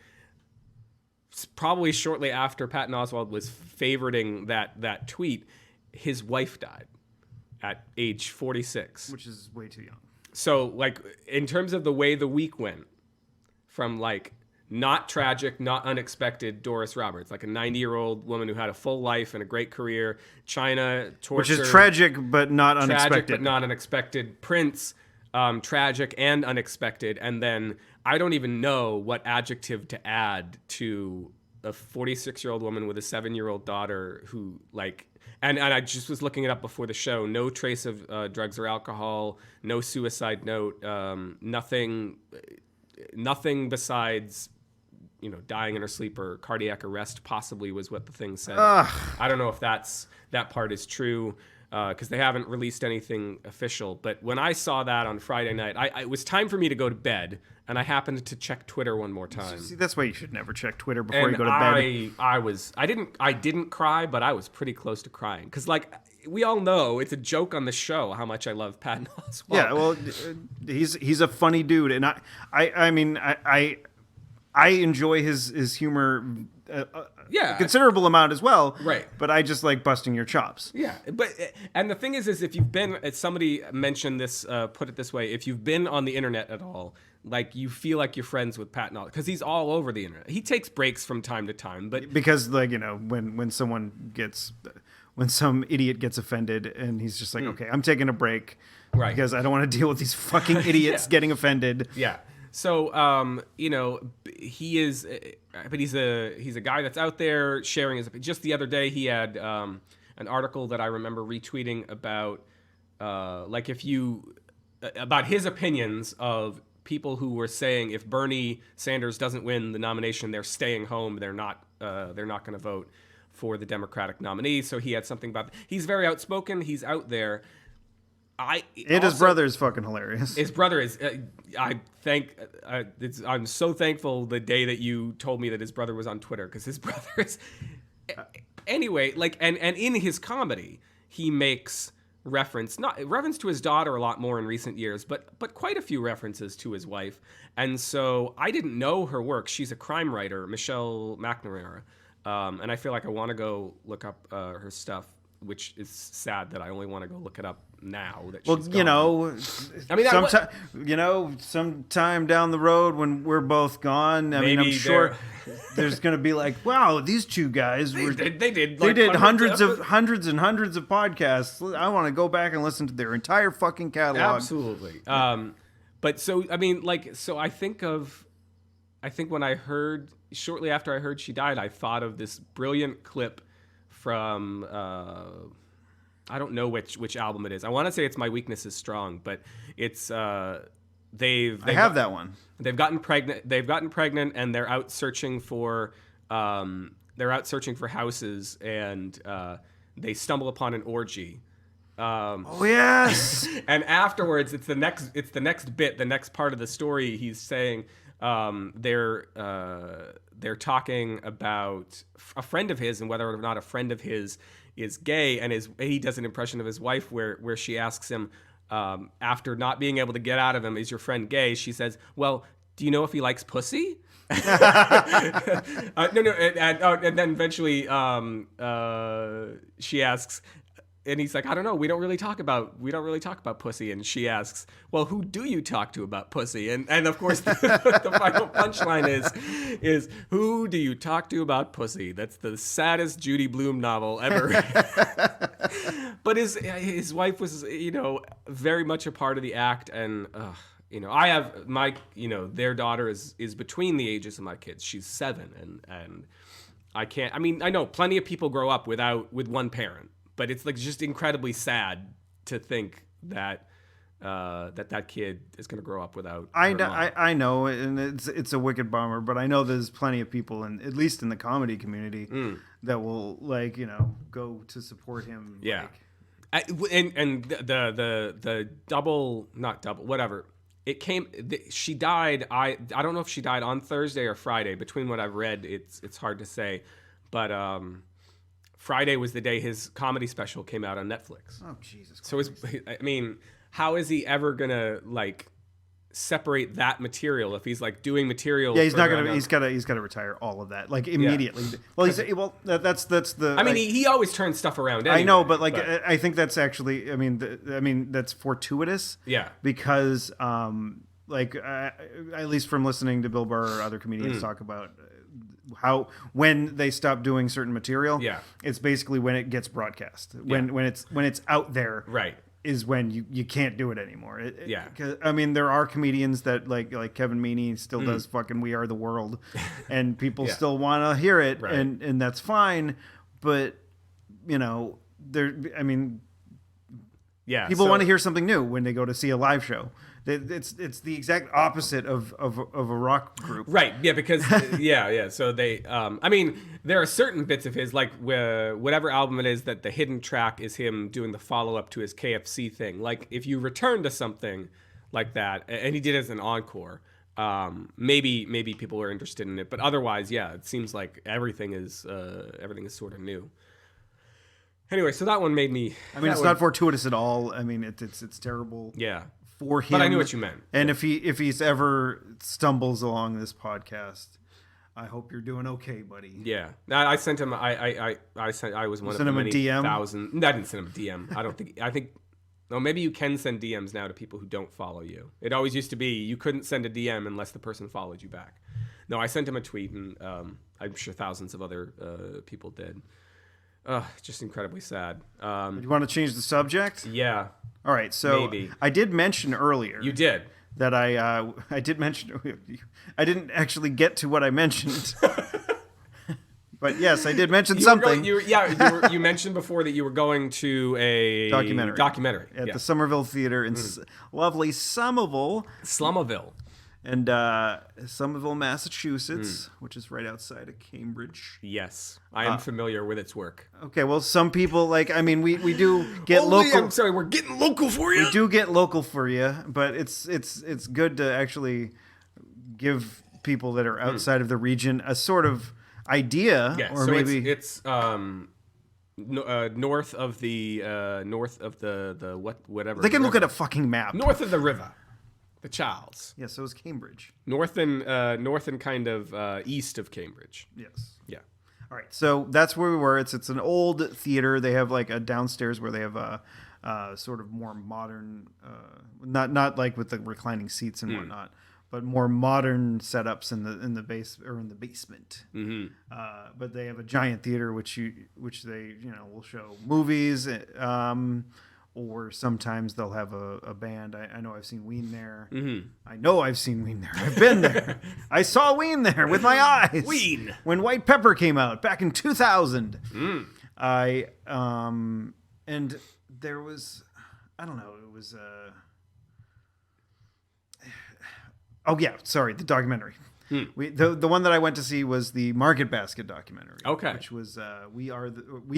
probably shortly after Patton Oswalt was favoriting that tweet, his wife died at age 46. Which is way too young. So, like, in terms of the way the week went, from, like, not tragic, not unexpected Doris Roberts, like a 90-year-old woman who had a full life and a great career. Chyna, torture. Which is tragic, but not unexpected. Tragic, but not unexpected. Prince, tragic and unexpected. And then I don't even know what adjective to add to a 46-year-old woman with a 7-year-old daughter who, like... And I just was looking it up before the show. No trace of drugs or alcohol. No suicide note. Nothing besides, dying in her sleep or cardiac arrest. Possibly was what the thing said. Ugh. I don't know if that part is true, because they haven't released anything official. But when I saw that on Friday night, it was time for me to go to bed, and I happened to check Twitter one more time. See, that's why you should never check Twitter before And you go to bed. I didn't cry, but I was pretty close to crying, because, like, we all know it's a joke on the show how much I love Patton Oswalt. Yeah, well, he's a funny dude, and I mean I enjoy his humor. A considerable amount as well. Right. But I just like busting your chops. Yeah, and the thing is if you've been, somebody mentioned this, put it this way, if you've been on the internet at all, like, you feel like you're friends with Patton Oswalt, because he's all over the internet. He takes breaks from time to time, but because, like, when some idiot gets offended, and he's just like, okay, I'm taking a break, right, because I don't want to deal with these fucking idiots getting offended. Yeah. So, he is, but he's a guy that's out there sharing his. Just the other day, he had, and an article that I remember retweeting about about his opinions of people who were saying if Bernie Sanders doesn't win the nomination, they're staying home. They're not going to vote for the Democratic nominee. So he had something about. He's very outspoken. He's out there. His brother is fucking hilarious. His brother is. I'm so thankful the day that you told me that his brother was on Twitter, because his brother is. Anyway, and in his comedy, he makes reference to his daughter a lot more in recent years, but quite a few references to his wife. And so I didn't know her work. She's a crime writer, Michelle McNamara, and I feel like I want to go look up her stuff, which is sad that I only want to go look it up now that she's gone. Sometime down the road when we're both gone, I'm sure there's going to be like, wow, these two guys they did hundreds and hundreds of podcasts. I want to go back and listen to their entire fucking catalog. Absolutely. But so I think when I heard, shortly after I heard she died, I thought of this brilliant clip from I don't know which album it is. I want to say it's My Weakness Is Strong, but it's I have that one. They've gotten pregnant, and they're out searching for houses, and they stumble upon an orgy. Oh yes. And afterwards, it's the next bit, the next part of the story. He's saying they're talking about a friend of his and whether or not a friend of his is gay, and he does an impression of his wife where she asks him, after not being able to get out of him, is your friend gay? She says, well, do you know if he likes pussy? And then eventually she asks, and he's like, I don't know. We don't really talk about pussy. And she asks, well, who do you talk to about pussy? And of course, the final punchline is who do you talk to about pussy? That's the saddest Judy Blume novel ever. But his wife was, very much a part of the act. And, I have their daughter is between the ages of my kids. She's 7. And I can't, I know plenty of people grow up with one parent. But it's just incredibly sad to think that that kid is going to grow up without. I know, and it's a wicked bummer. But I know there's plenty of people, at least in the comedy community, that will go to support him. Yeah, and the not double, whatever. It came. She died. I don't know if she died on Thursday or Friday. Between what I've read, it's hard to say, but Friday was the day his comedy special came out on Netflix. Oh, Jesus Christ. So how is he ever gonna separate that material if he's doing material? Yeah, he's not gonna. He's got to retire all all of that immediately. Yeah. Well, that's the. He always turns stuff around. Anyway, I know, but I think that's actually. That's fortuitous. Yeah. Because at least from listening to Bill Burr or other comedians talk about how when they stop doing certain material, it's basically when it gets broadcast. When it's out there, right, is when you can't do it anymore. There are comedians that like Kevin Meaney still does fucking We Are the World, and people still want to hear it, right. and that's fine. But people want to hear something new when they go to see a live show. It's the exact opposite of a rock group, right? Yeah, because So they, there are certain bits of his, whatever album it is, that the hidden track is him doing the follow up to his KFC thing. Like if you return to something like that, and he did it as an encore, maybe people are interested in it. But otherwise, it seems like everything is sort of new. Anyway, so that one made me. It's not fortuitous at all. It's terrible. Yeah. For him, but I knew what you meant. And if he's ever stumbles along this podcast, I hope you're doing okay, buddy. Yeah, I sent him. I was one of the many thousand. I didn't send him a DM. I think. No, maybe you can send DMs now to people who don't follow you. It always used to be you couldn't send a DM unless the person followed you back. No, I sent him a tweet, and I'm sure thousands of other people did. Just incredibly sad. You want to change the subject? Yeah. All right. So maybe. I did mention earlier. You did. That I did mention. I didn't actually get to what I mentioned. But yes, I did mention You were something. going- you mentioned before that you were going to a documentary At the Somerville Theater in lovely Somerville. Slumaville. And Somerville, Massachusetts, which is right outside of Cambridge. Yes, I am familiar with its work. Okay, well, some people we do get local. I'm sorry, we're getting local for you. We do get local for you, but it's good to actually give people that are outside of the region a sort of idea, or so maybe it's north of the whatever. they can look at a fucking map. North of the river, the Charles. Yeah, so it's Cambridge. North and kind of east of Cambridge. Yes. Yeah. All right, so that's where we were. It's an old theater. They have like a downstairs where they have a sort of more modern, not like with the reclining seats and whatnot, but more modern setups in the basement. Mm-hmm. But they have a giant theater which they will show movies, or sometimes they'll have a band. I know I've seen Ween there. Mm-hmm. I know I've seen Ween there. I've been there. I saw Ween there with my eyes. Ween. When White Pepper came out back in 2000. And there was, I don't know, it was oh yeah, sorry, the documentary. The one that I went to see was the Market Basket documentary. Okay. Which was We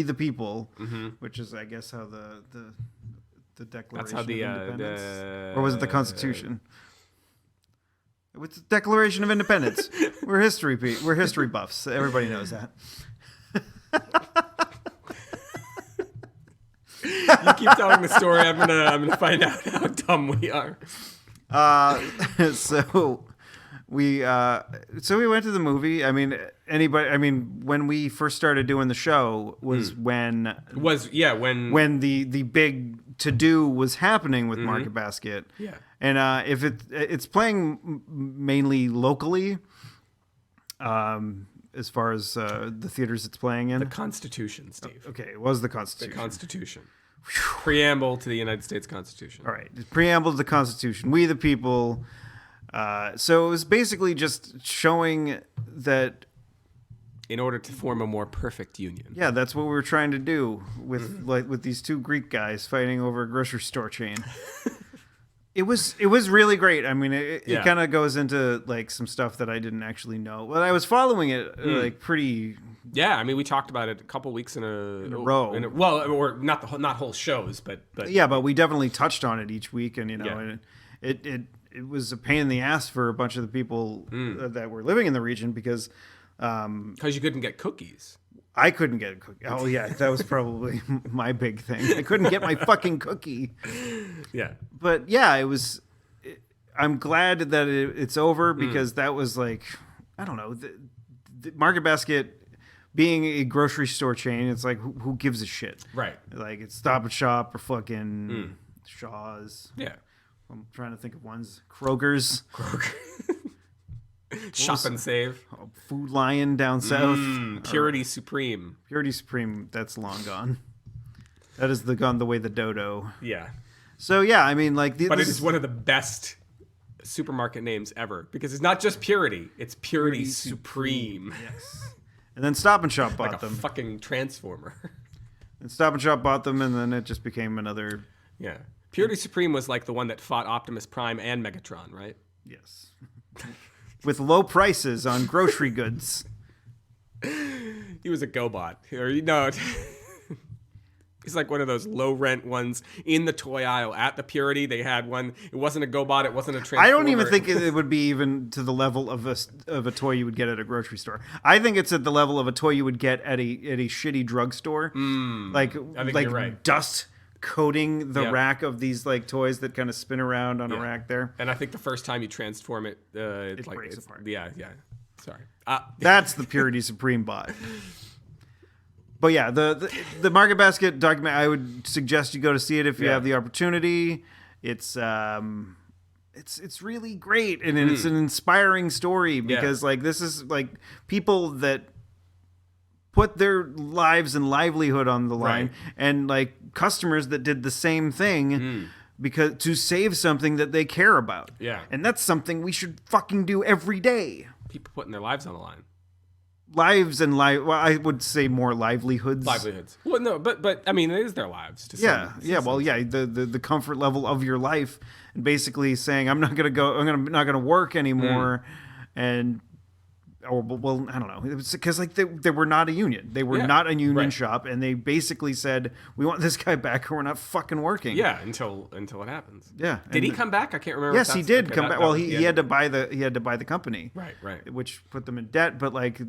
the People, which is I guess how the Declaration of Independence, or was it the Constitution? What's the Declaration of Independence? We're history buffs. Everybody knows that. You keep telling the story. I'm gonna find out how dumb we are. So we went to the movie. I mean, when we first started doing the show was when the big to do was happening with Market Basket. Yeah. And if it's playing mainly locally, as far as the theaters it's playing in. The Constitution, Steve. Okay, it was the Constitution. The Constitution. Preamble to the United States Constitution. All right, preamble to the Constitution. We the people. So it was basically just showing that in order to form a more perfect union. Yeah, that's what we were trying to do with these two Greek guys fighting over a grocery store chain. It was really great. I mean, it kind of goes into like some stuff that I didn't actually know. But I was following it like pretty. Yeah, I mean, we talked about it a couple weeks in a row. Or not whole shows, but yeah, but we definitely touched on it each week, and and it was a pain in the ass for a bunch of the people that were living in the region because you couldn't get cookies. I couldn't get a cookie. Oh yeah, that was probably my big thing. I couldn't get my fucking cookie. Yeah, but yeah, it was. I'm glad that it's over because that was like, I don't know, the Market Basket being a grocery store chain. It's like who gives a shit, right? Like it's Stop and Shop or fucking Shaw's. Yeah, I'm trying to think of ones. Kroger's. Shop and Save. Food Lion down south. Purity Supreme. Purity Supreme, that's long gone. That is gone the way the dodo. Yeah. So yeah, I mean, like, but it is one of the best supermarket names ever because it's not just Purity; it's Purity Supreme. Yes. And then Stop and Shop bought like them. Fucking Transformer. And Stop and Shop bought them, and then it just became another. Yeah. Purity Supreme was like the one that fought Optimus Prime and Megatron, right? Yes. With low prices on grocery goods. He was a GoBot. He's like one of those low rent ones in the toy aisle at the Purity. They had one. It wasn't a GoBot. It wasn't a Transformer. I don't even think it would be even to the level of a toy you would get at a grocery store. I think it's at the level of a toy you would get at a shitty drugstore. Like you're right. Dust coating the rack of these like toys that kind of spin around on a rack there. And I think the first time you transform it, it breaks apart. Yeah. Sorry. That's the Purity Supreme bot. But yeah, the Market Basket document, I would suggest you go to see it if you have the opportunity. It's really great, and it's an inspiring story because like this is like people that put their lives and livelihood on the line, and like customers that did the same thing because to save something that they care about. Yeah, and that's something we should fucking do every day. People putting their lives on the line. lives and well, I would say more livelihoods. Livelihoods. Well, no, but I mean, it is their lives. Well, yeah. The comfort level of your life, and basically saying, I'm not gonna work anymore, and. Or well, I don't know. It was because like they were not a union. They were not a union shop, and they basically said, "We want this guy back, or we're not fucking working." Yeah, until it happens. Yeah. Did he come back? I can't remember. Yes, he did come back. Well, he had to buy the company. Right. Which put them in debt. But like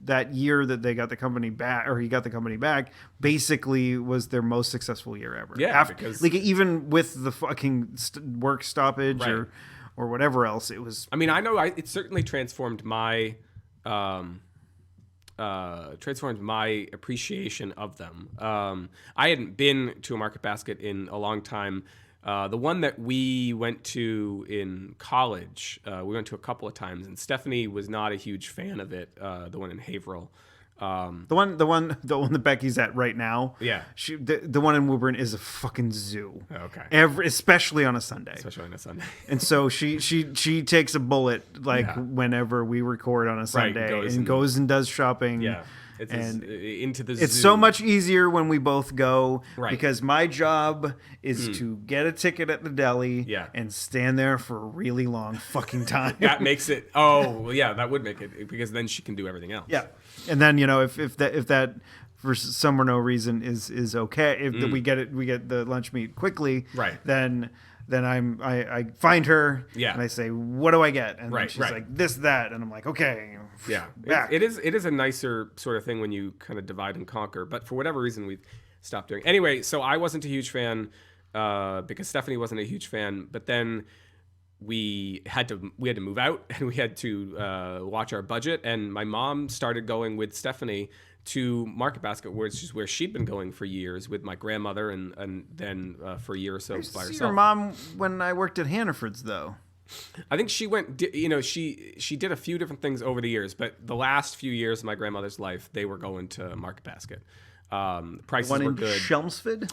that year that they got the company back, or he got the company back, basically was their most successful year ever. Yeah, because like even with the fucking work stoppage or whatever else, it was. I mean, I know it certainly transformed my appreciation of them. I hadn't been to a Market Basket in a long time. The one that we went to in college, we went to a couple of times, and Stephanie was not a huge fan of it. The one in Haverhill. The one that Becky's at right now. Yeah, the one in Woburn is a fucking zoo. Okay, especially on a Sunday. And so she takes a bullet whenever we record on a Sunday and goes and does shopping. Yeah. Into the zoo. It's so much easier when we both go because my job is to get a ticket at the deli and stand there for a really long fucking time. That makes it. Oh, well, yeah, that would make it because then she can do everything else. Yeah, and then if that for some or no reason is okay, if we get the lunch meat quickly, then I find her and I say, what do I get? And then she's like, this, that. And I'm like, okay. Yeah. It is a nicer sort of thing when you kind of divide and conquer. But for whatever reason, we've stopped doing it. Anyway, so I wasn't a huge fan because Stephanie wasn't a huge fan. But then we had to move out and we had to watch our budget. And my mom started going with Stephanie to Market Basket, which is where she'd been going for years with my grandmother, and then for a year or so by herself. See your mom when I worked at Hannaford's, though. I think she went. She did a few different things over the years, but the last few years of my grandmother's life, they were going to Market Basket. Prices were good. Chelmsford.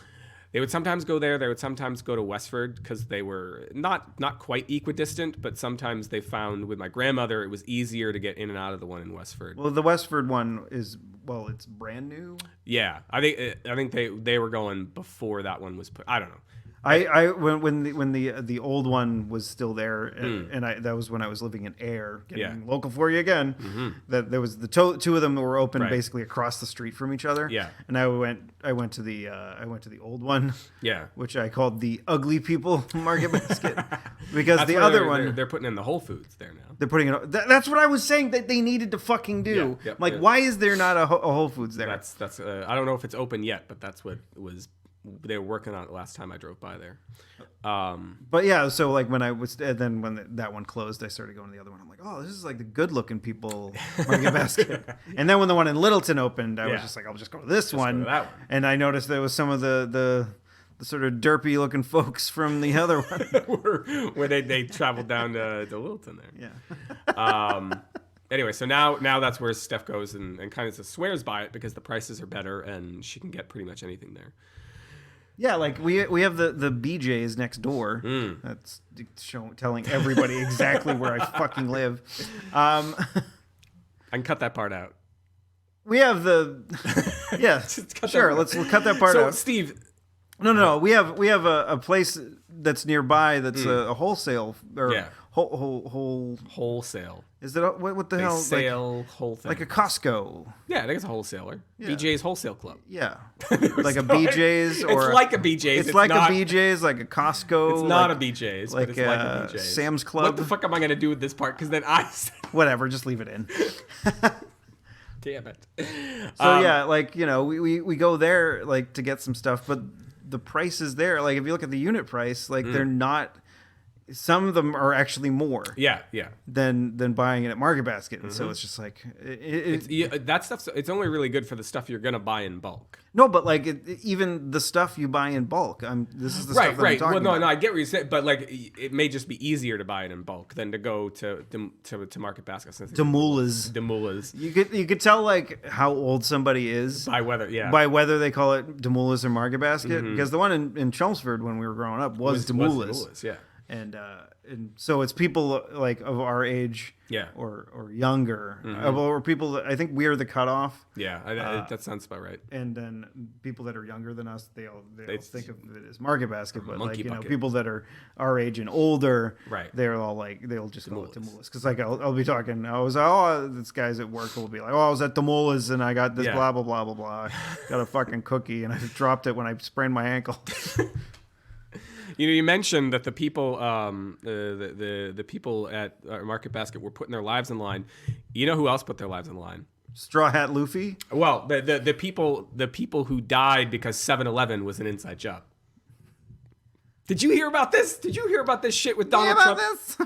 They would sometimes go there. They would sometimes go to Westford because they were not quite equidistant, but sometimes they found with my grandmother it was easier to get in and out of the one in Westford. Well, the Westford one is it's brand new. Yeah, I think they were going before that one was put. I don't know. When the old one was still there, and that was when I was living in Ayr, getting local for you again. Mm-hmm. That there was the two of them that were open basically across the street from each other. Yeah, and I went to the old one. Yeah, which I called the ugly people Market Basket because the other one they're putting in the Whole Foods there now. They're putting it. That's what I was saying that they needed to fucking do. Yeah, why is there not a Whole Foods there? That's I don't know if it's open yet, but that's what it was. They were working on it last time I drove by there. But yeah, so like when that one closed, I started going to the other one. I'm like, oh, this is like the good looking people Market Basket. And then when the one in Littleton opened, I was just like, I'll just go to this one. Go to that one. And I noticed there was some of the sort of derpy looking folks from the other one. where they traveled down to Littleton there. Yeah. Anyway, so now that's where Steph goes and kind of swears by it because the prices are better and she can get pretty much anything there. Yeah, like we have the BJ's next door. That's telling everybody exactly where I fucking live. I can cut that part out. We have sure. Let's cut that part out. So Steve, no. We have a place that's nearby that's a wholesale or wholesale. Is it what the hell? Sale whole thing. Like a Costco. Yeah, I think it's a wholesaler. Yeah. BJ's Wholesale Club. Yeah. Like a BJ's or it's like a BJ's. It's like a BJ's, like a Costco. It's not a BJ's, like, but it's like a BJ's. Sam's Club. What the fuck am I gonna do with this part? Because then whatever, just leave it in. Damn it. So yeah, like we go there like to get some stuff, but the price is there. Like if you look at the unit price, like they're not. Some of them are actually more, than buying it at Market Basket, and so it's just like that stuff. It's only really good for the stuff you're gonna buy in bulk. No, but like even the stuff you buy in bulk. This is the stuff that I'm talking about. No, I get what you're saying, but like it may just be easier to buy it in bulk than to go to Market Basket. To Demoulas. You could tell like how old somebody is by whether they call it Demoulas or Market Basket, because the one in Chelmsford when we were growing up was Demoulas. Yeah. And so it's people like of our age, Yeah. or younger, or people that I think we are the cutoff. Yeah, that sounds about right. And then people that are younger than us, they'll think of it as Market Basket, but Monkey Bucket. people that are our age and older, Right. they're all like they'll just call it Tamulas. Tamulas, because like I'll be talking, this guy's at work will be like, I was at Tamulas and I got this Yeah. blah blah blah blah blah, got a fucking cookie and I dropped it when I sprained my ankle. You mentioned that the people, the people at Market Basket were putting their lives in line. You know who else put their lives in line? Straw Hat Luffy. Well, the people who died because 7-Eleven was an inside job. Did you hear about this? Did you hear about this shit with Donald Trump? This?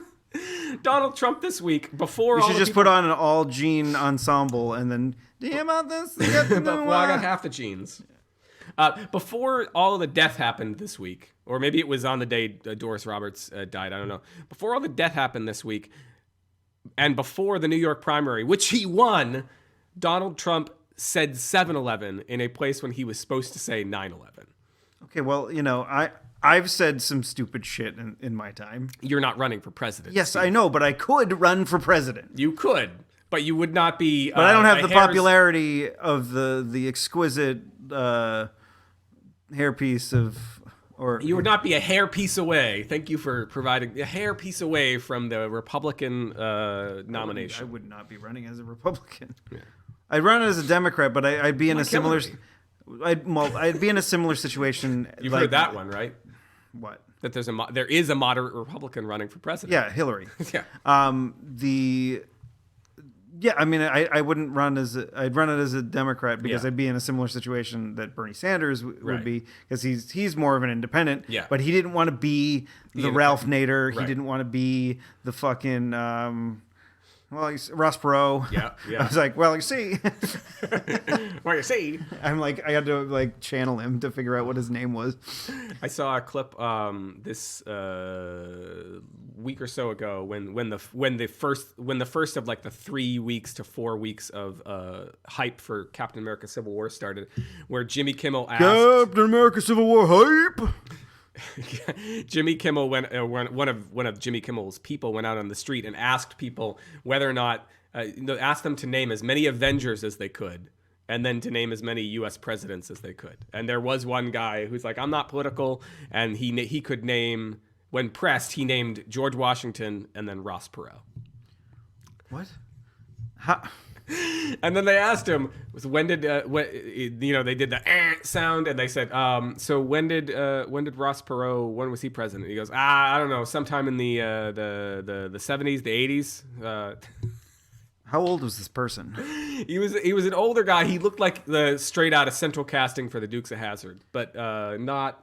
Donald Trump this week before. You all should the just people- put on an all jean ensemble and then. Do you hear about this? Well, I got half the jeans. Before all of the death happened this week, or maybe it was on the day Doris Roberts died, I don't know. Before all the death happened this week, and before the New York primary, which he won, Donald Trump said 7-Eleven in a place when he was supposed to say 9/11. Okay, well, I've said some stupid shit in my time. You're not running for president. Yes, Steve. I know, but I could run for president. You could, but you would not be. But I don't have the popularity of the exquisite hairpiece of, or You would not be a hair piece away. Thank you for providing a hair piece away from the Republican nomination. I would not be running as a Republican. Yeah. I'd run as a Democrat, but I'd be in a similar. I'd be in a similar situation. You've heard that one, right? What? That there is a moderate Republican running for president. Yeah, Hillary. Yeah. Yeah, I mean, I wouldn't run I'd run it as a Democrat because Yeah. I'd be in a similar situation that Bernie Sanders would Right. be, because he's more of an independent. Yeah. But he didn't want to be the Ralph Nader. He Right. didn't want to be the fucking Ross Perot. Yeah, yeah. I was like, well, you see, Well, you see, I'm like, I had to like channel him to figure out what his name was. I saw a clip this week or so ago when the first of like the 3 weeks to 4 weeks of hype for Captain America: Civil War started, where Jimmy Kimmel asked Captain America: Civil War hype. Jimmy Kimmel one of Jimmy Kimmel's people went out on the street and asked people whether or not asked them to name as many Avengers as they could, and then to name as many U.S. presidents as they could. And there was one guy who's like, I'm not political, and he could name, when pressed, he named George Washington and then Ross Perot. What? How? And then they asked him, when did they did the sound, and they said, so when did Ross Perot, when was he president? He goes, I don't know, sometime in the 70s, the 80s. How old was this person? He was an older guy. He looked like the straight out of central casting for the Dukes of Hazzard, but not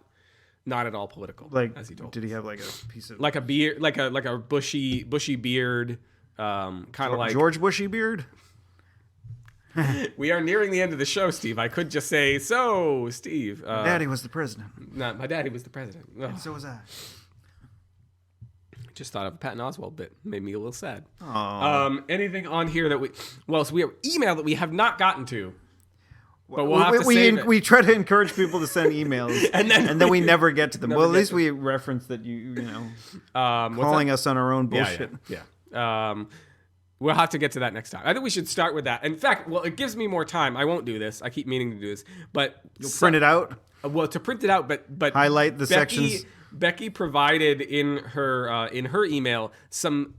at all political. Like, as he told did us. he have like a piece of Like a beard, like a bushy beard, kind of like George Bushy beard? We are nearing the end of the show, Steve. I could just say, so, Steve. Daddy was the president. No, my daddy was the president. Ugh. And so was I. Just thought of a Patton Oswalt bit. Made me a little sad. Aww. Anything on here that so we have email that we have not gotten to. But we'll have to save it. We try to encourage people to send emails, and then we never get to them. Well, at least we reference that calling us on our own bullshit. Yeah. We'll have to get to that next time. I think we should start with that. In fact, it gives me more time. I won't do this. I keep meaning to do this, but You'll print it out. Well, to print it out, but highlight the sections. Becky provided in her email some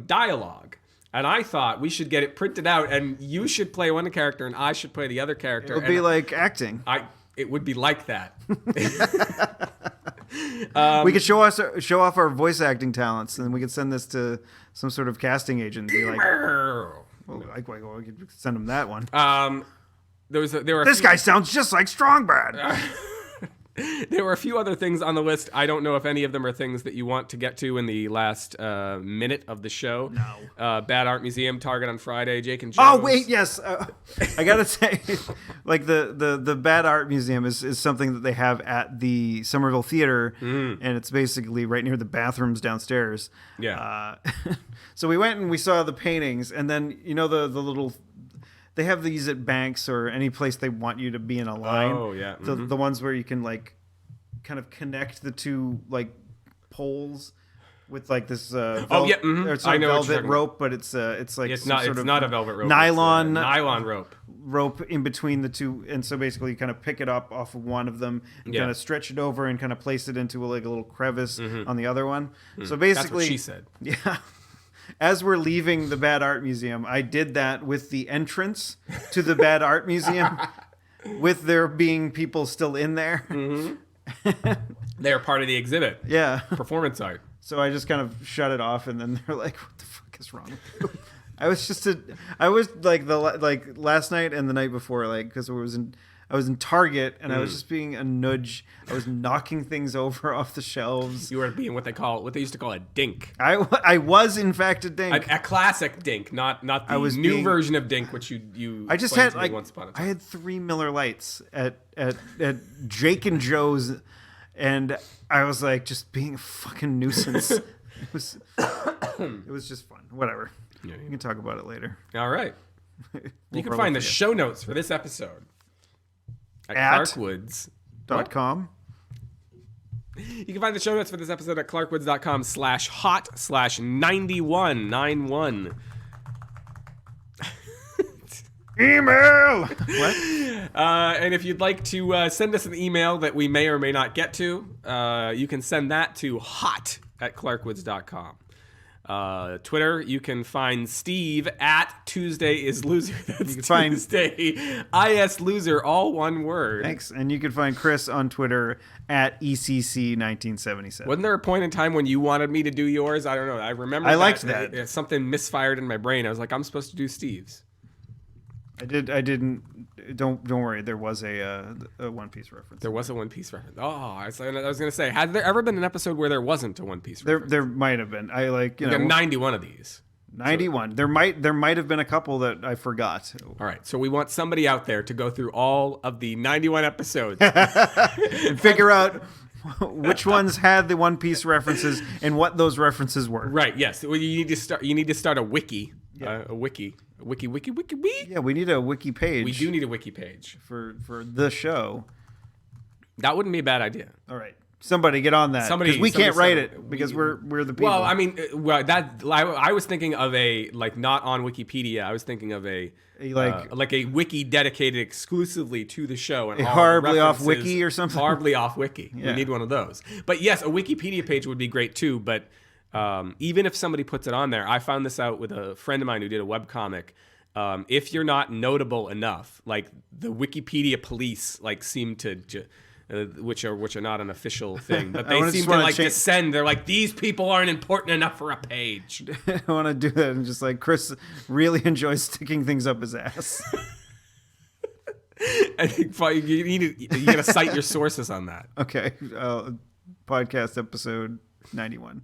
dialogue, and I thought we should get it printed out, and you should play one character, and I should play the other character. It would be like acting. It would be like that. We could show off our voice acting talents, and we could send this to some sort of casting agent. And be like, we could send them that one. This guy sounds just like Strongbad. There were a few other things on the list. I don't know if any of them are things that you want to get to in the last minute of the show. No. Bad Art Museum, Target on Friday, Jake and Jones. Oh, wait, yes. I got to say, like, the Bad Art Museum is something that they have at the Somerville Theater, and it's basically right near the bathrooms downstairs. Yeah. So we went and we saw the paintings, and then, the little... They have these at banks or any place they want you to be in a line. Oh, yeah. The ones where you can, like, kind of connect the two, like, poles with like this It's I know velvet rope, but it's like it's not a velvet rope. Nylon rope. Rope in between the two, and so basically you kind of pick it up off of one of them and kind of stretch it over and kind of place it into like a little crevice on the other one. So basically, that's what she said. Yeah. As we're leaving the Bad Art Museum, I did that with the entrance to the Bad Art Museum, with there being people still in there. They're part of the exhibit. Yeah. Performance art. So I just kind of shut it off, and then they're like, "What the fuck is wrong with you?" I was like last night and the night before, like, because I was in Target, and I was just being a nudge. I was knocking things over off the shelves. You were being what they used to call a dink. I was in fact a dink. A classic dink, not the new version of dink, which you. I just had once upon a time. I had 3 Miller Lights at Jake and Joe's, and I was like just being a fucking nuisance. It was just fun. Whatever. Yeah. You can talk about it later. All right. You can find the show notes for this episode at clarkwoods.com. You can find the show notes for this episode at clarkwoods.com/hot/9191. Email! What? And if you'd like to send us an email that we may or may not get to, you can send that to hot@clarkwoods.com. Twitter, you can find Steve at Tuesday is Loser. That's Tuesday is Loser, all one word. Thanks. And you can find Chris on Twitter at ECC1977. Wasn't there a point in time when you wanted me to do yours? I don't know. I remember I liked that. Something misfired in my brain. I was like, I'm supposed to do Steve's. I didn't. Don't worry. There was a One Piece reference. There was a One Piece reference. Oh, I was going to say, has there ever been an episode where there wasn't a One Piece reference? There might have been. I like got 91 of these. 91. So, there might have been a couple that I forgot. All right. So we want somebody out there to go through all of the 91 episodes and figure out which ones had the One Piece references and what those references were. Right. Yes. Well, you need to start a wiki. Yeah. A wiki. Yeah, we need a wiki page. We do need a wiki page for the show. That wouldn't be a bad idea. All right, somebody get on that. Because we can't write it because we're the people. Well, I mean, I was thinking of a not on Wikipedia. I was thinking of a wiki dedicated exclusively to the show and a horribly off wiki or something. Horribly off wiki. Yeah. We need one of those. But yes, a Wikipedia page would be great too. But even if somebody puts it on there, I found this out with a friend of mine who did a webcomic. If you're not notable enough, like the Wikipedia police, seem to, which are not an official thing, but they seem to descend. They're like, these people aren't important enough for a page. I want to do that and just like Chris really enjoys sticking things up his ass. I think you got to cite your sources on that. Okay, podcast episode 91.